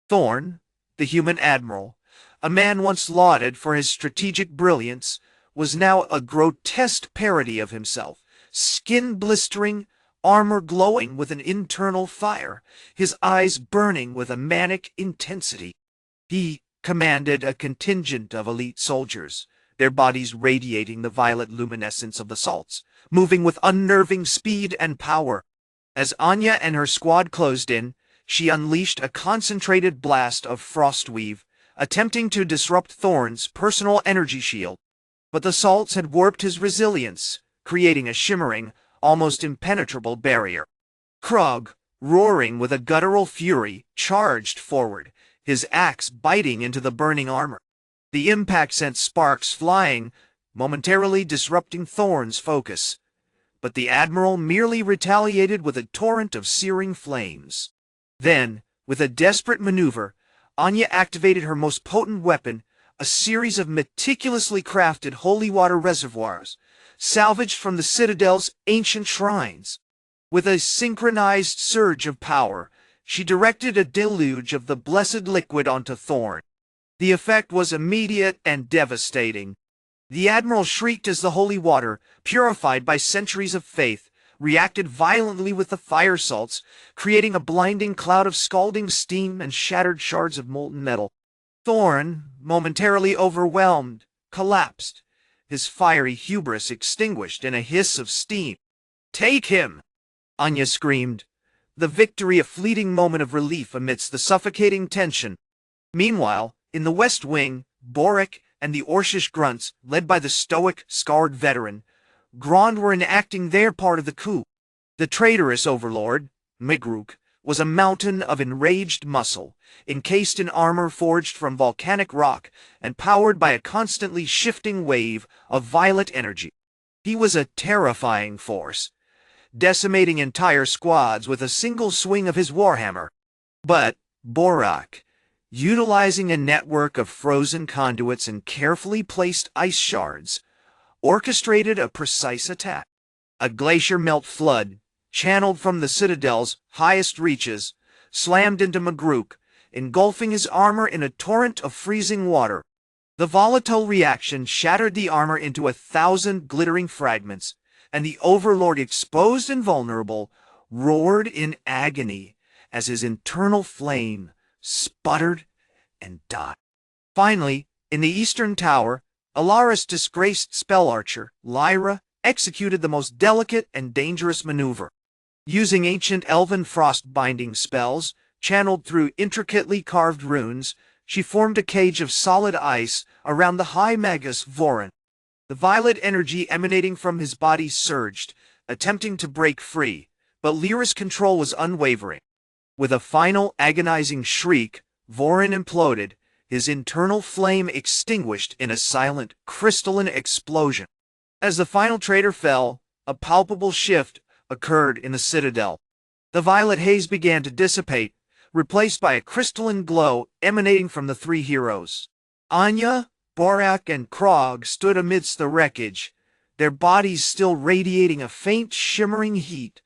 Thorn, the Human Admiral, a man once lauded for his strategic brilliance, was now a grotesque parody of himself, skin blistering, armor glowing with an internal fire, his eyes burning with a manic intensity. He commanded a contingent of elite soldiers, their bodies radiating the violet luminescence of the salts, moving with unnerving speed and power. As Anya and her squad closed in, she unleashed a concentrated blast of frostweave, attempting to disrupt Thorn's personal energy shield. But the salts had warped his resilience, creating a shimmering, almost impenetrable barrier. Krog, roaring with a guttural fury, charged forward, his axe biting into the burning armor. The impact sent sparks flying, momentarily disrupting Thorn's focus. But the Admiral merely retaliated with a torrent of searing flames. Then, with a desperate maneuver, Anya activated her most potent weapon, a series of meticulously crafted holy water reservoirs, salvaged from the Citadel's ancient shrines. With a synchronized surge of power, she directed a deluge of the blessed liquid onto Thorn. The effect was immediate and devastating. The Admiral shrieked as the holy water, purified by centuries of faith, reacted violently with the fire salts, creating a blinding cloud of scalding steam and shattered shards of molten metal. Thorn, momentarily overwhelmed, collapsed, his fiery hubris extinguished in a hiss of steam. "Take him!" Anya screamed, the victory a fleeting moment of relief amidst the suffocating tension. Meanwhile, in the West Wing, Boric and the Orcish Grunts, led by the stoic, scarred veteran, Grond, were enacting their part of the coup. The traitorous overlord, Migruk, was a mountain of enraged muscle, encased in armor forged from volcanic rock and powered by a constantly shifting wave of violet energy. He was a terrifying force, decimating entire squads with a single swing of his warhammer. But Borak, utilizing a network of frozen conduits and carefully placed ice shards, orchestrated a precise attack. A glacier melt flood, channeled from the Citadel's highest reaches, slammed into Migruk, engulfing his armor in a torrent of freezing water. The volatile reaction shattered the armor into 1,000 glittering fragments, and the Overlord, exposed and vulnerable, roared in agony as his internal flame sputtered and died. Finally, in the Eastern Tower, Alara's disgraced Spell-Archer, Lyra, executed the most delicate and dangerous maneuver. Using ancient elven frost-binding spells, channeled through intricately carved runes, she formed a cage of solid ice around the High-Magus Vorin. The violet energy emanating from his body surged, attempting to break free, but Lyra's control was unwavering. With a final agonizing shriek, Vorin imploded, his internal flame extinguished in a silent, crystalline explosion. As the final traitor fell, a palpable shift occurred in the Citadel. The violet haze began to dissipate, replaced by a crystalline glow emanating from the three heroes. Anya, Borak, and Krog stood amidst the wreckage, their bodies still radiating a faint, shimmering heat,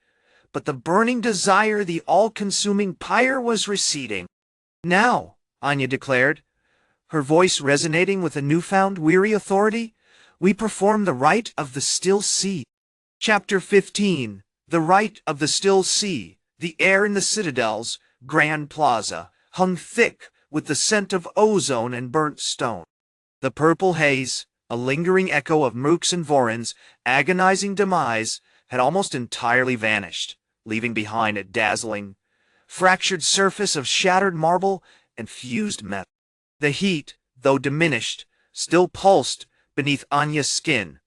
but the burning desire, the all-consuming pyre, was receding. "Now," Anya declared, her voice resonating with a newfound weary authority, "we perform the rite of the Still Sea." Chapter 15. The Rite of the Still Sea. The air in the Citadel's Grand Plaza hung thick with the scent of ozone and burnt stone. The purple haze, a lingering echo of Mook's and Vorin's agonizing demise, had almost entirely vanished, leaving behind a dazzling, fractured surface of shattered marble and fused metal. The heat, though diminished, still pulsed beneath Anya's skin,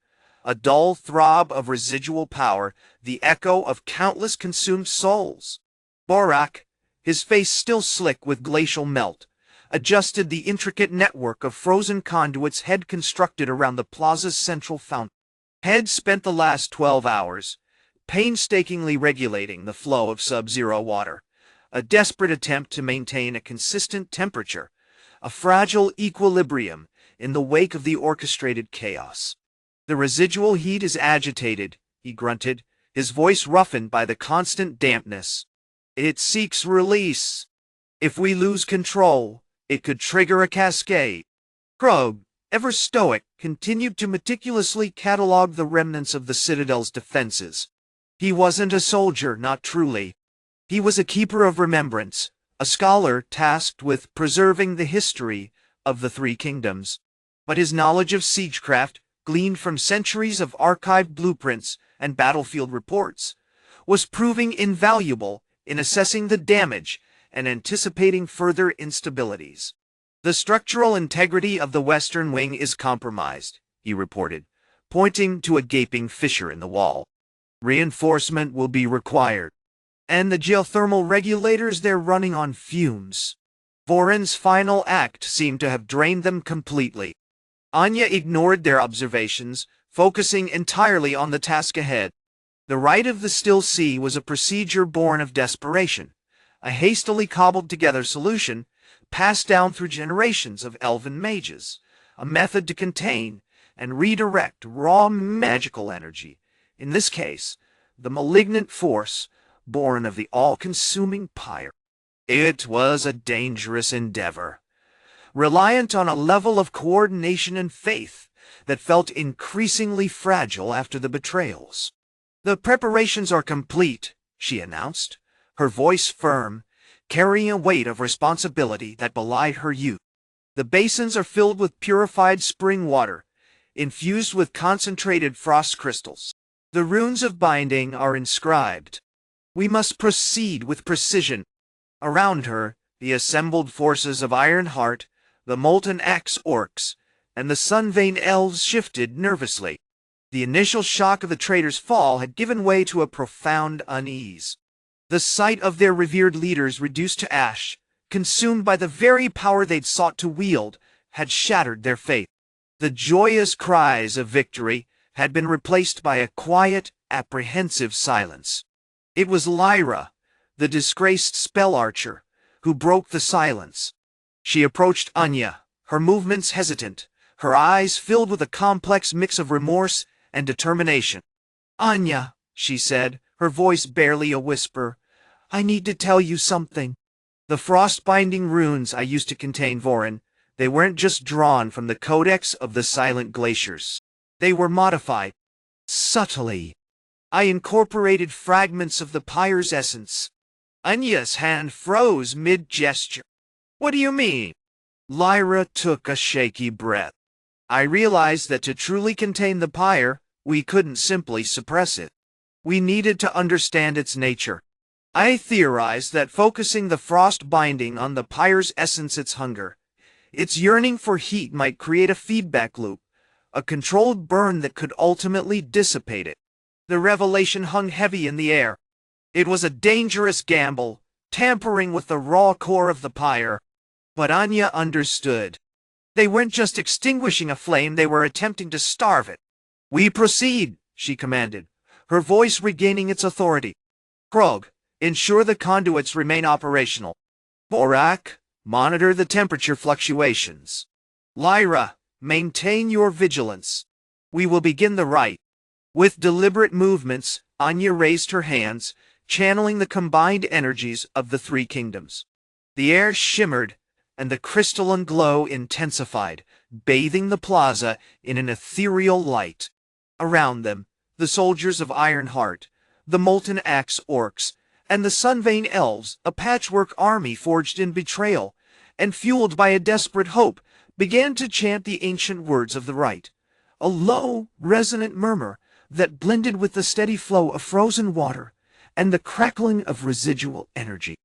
a dull throb of residual power, the echo of countless consumed souls. Borak, his face still slick with glacial melt, adjusted the intricate network of frozen conduits Head constructed around the plaza's central fountain. Head spent the last 12 hours painstakingly regulating the flow of sub-zero water, a desperate attempt to maintain a consistent temperature, a fragile equilibrium in the wake of the orchestrated chaos. The residual heat is agitated, he grunted, his voice roughened by the constant dampness. It seeks release. If we lose control, it could trigger a cascade. Krog, ever stoic, continued to meticulously catalog the remnants of the Citadel's defenses. He wasn't a soldier, not truly. He was a keeper of remembrance, a scholar tasked with preserving the history of the Three Kingdoms. But his knowledge of siegecraft, gleaned from centuries of archived blueprints and battlefield reports, was proving invaluable in assessing the damage and anticipating further instabilities. The structural integrity of the western wing is compromised, he reported, pointing to a gaping fissure in the wall. Reinforcement will be required. And the geothermal regulators, they're running on fumes. Voron's final act seemed to have drained them completely. Anya ignored their observations, focusing entirely on the task ahead. The Rite of the Still Sea was a procedure born of desperation, a hastily cobbled-together solution passed down through generations of elven mages, a method to contain and redirect raw magical energy, in this case, the malignant force born of the all-consuming pyre. It was a dangerous endeavor, reliant on a level of coordination and faith that felt increasingly fragile after the betrayals. "The preparations are complete," she announced, her voice firm, carrying a weight of responsibility that belied her youth. "The basins are filled with purified spring water, infused with concentrated frost crystals. The runes of binding are inscribed. We must proceed with precision." Around her, the assembled forces of Ironheart, the Molten-Axe Orcs, and the Sun-Vein Elves shifted nervously. The initial shock of the traitors' fall had given way to a profound unease. The sight of their revered leaders reduced to ash, consumed by the very power they'd sought to wield, had shattered their faith. The joyous cries of victory had been replaced by a quiet, apprehensive silence. It was Lyra, the disgraced Spell-Archer, who broke the silence. She approached Anya, her movements hesitant, her eyes filled with a complex mix of remorse and determination. "Anya," she said, her voice barely a whisper, "I need to tell you something. The frost-binding runes I used to contain Voron, they weren't just drawn from the Codex of the Silent Glaciers. They were modified. Subtly. I incorporated fragments of the pyre's essence." Anya's hand froze mid-gesture. "What do you mean?" Lyra took a shaky breath. "I realized that to truly contain the pyre, we couldn't simply suppress it. We needed to understand its nature. I theorized that focusing the frost binding on the pyre's essence, its hunger, its yearning for heat, might create a feedback loop, a controlled burn that could ultimately dissipate it. The revelation hung heavy in the air. It was a dangerous gamble, tampering with the raw core of the pyre. But Anya understood. They weren't just extinguishing a flame, they were attempting to starve it. "We proceed," she commanded, her voice regaining its authority. "Krog, ensure the conduits remain operational. Vorak, monitor the temperature fluctuations. Lyra, maintain your vigilance. We will begin the rite." With deliberate movements, Anya raised her hands, channeling the combined energies of the Three Kingdoms. The air shimmered, and the crystalline glow intensified, bathing the plaza in an ethereal light. Around them, the soldiers of Ironheart, the Molten-Axe Orcs, and the Sun-Vein Elves, a patchwork army forged in betrayal, and fueled by a desperate hope, began to chant the ancient words of the rite, a low, resonant murmur that blended with the steady flow of frozen water and the crackling of residual energy.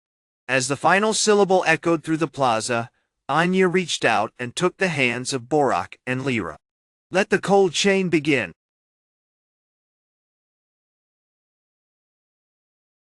As the final syllable echoed through the plaza, Anya reached out and took the hands of Borak and Lyra. "Let the cold chain begin."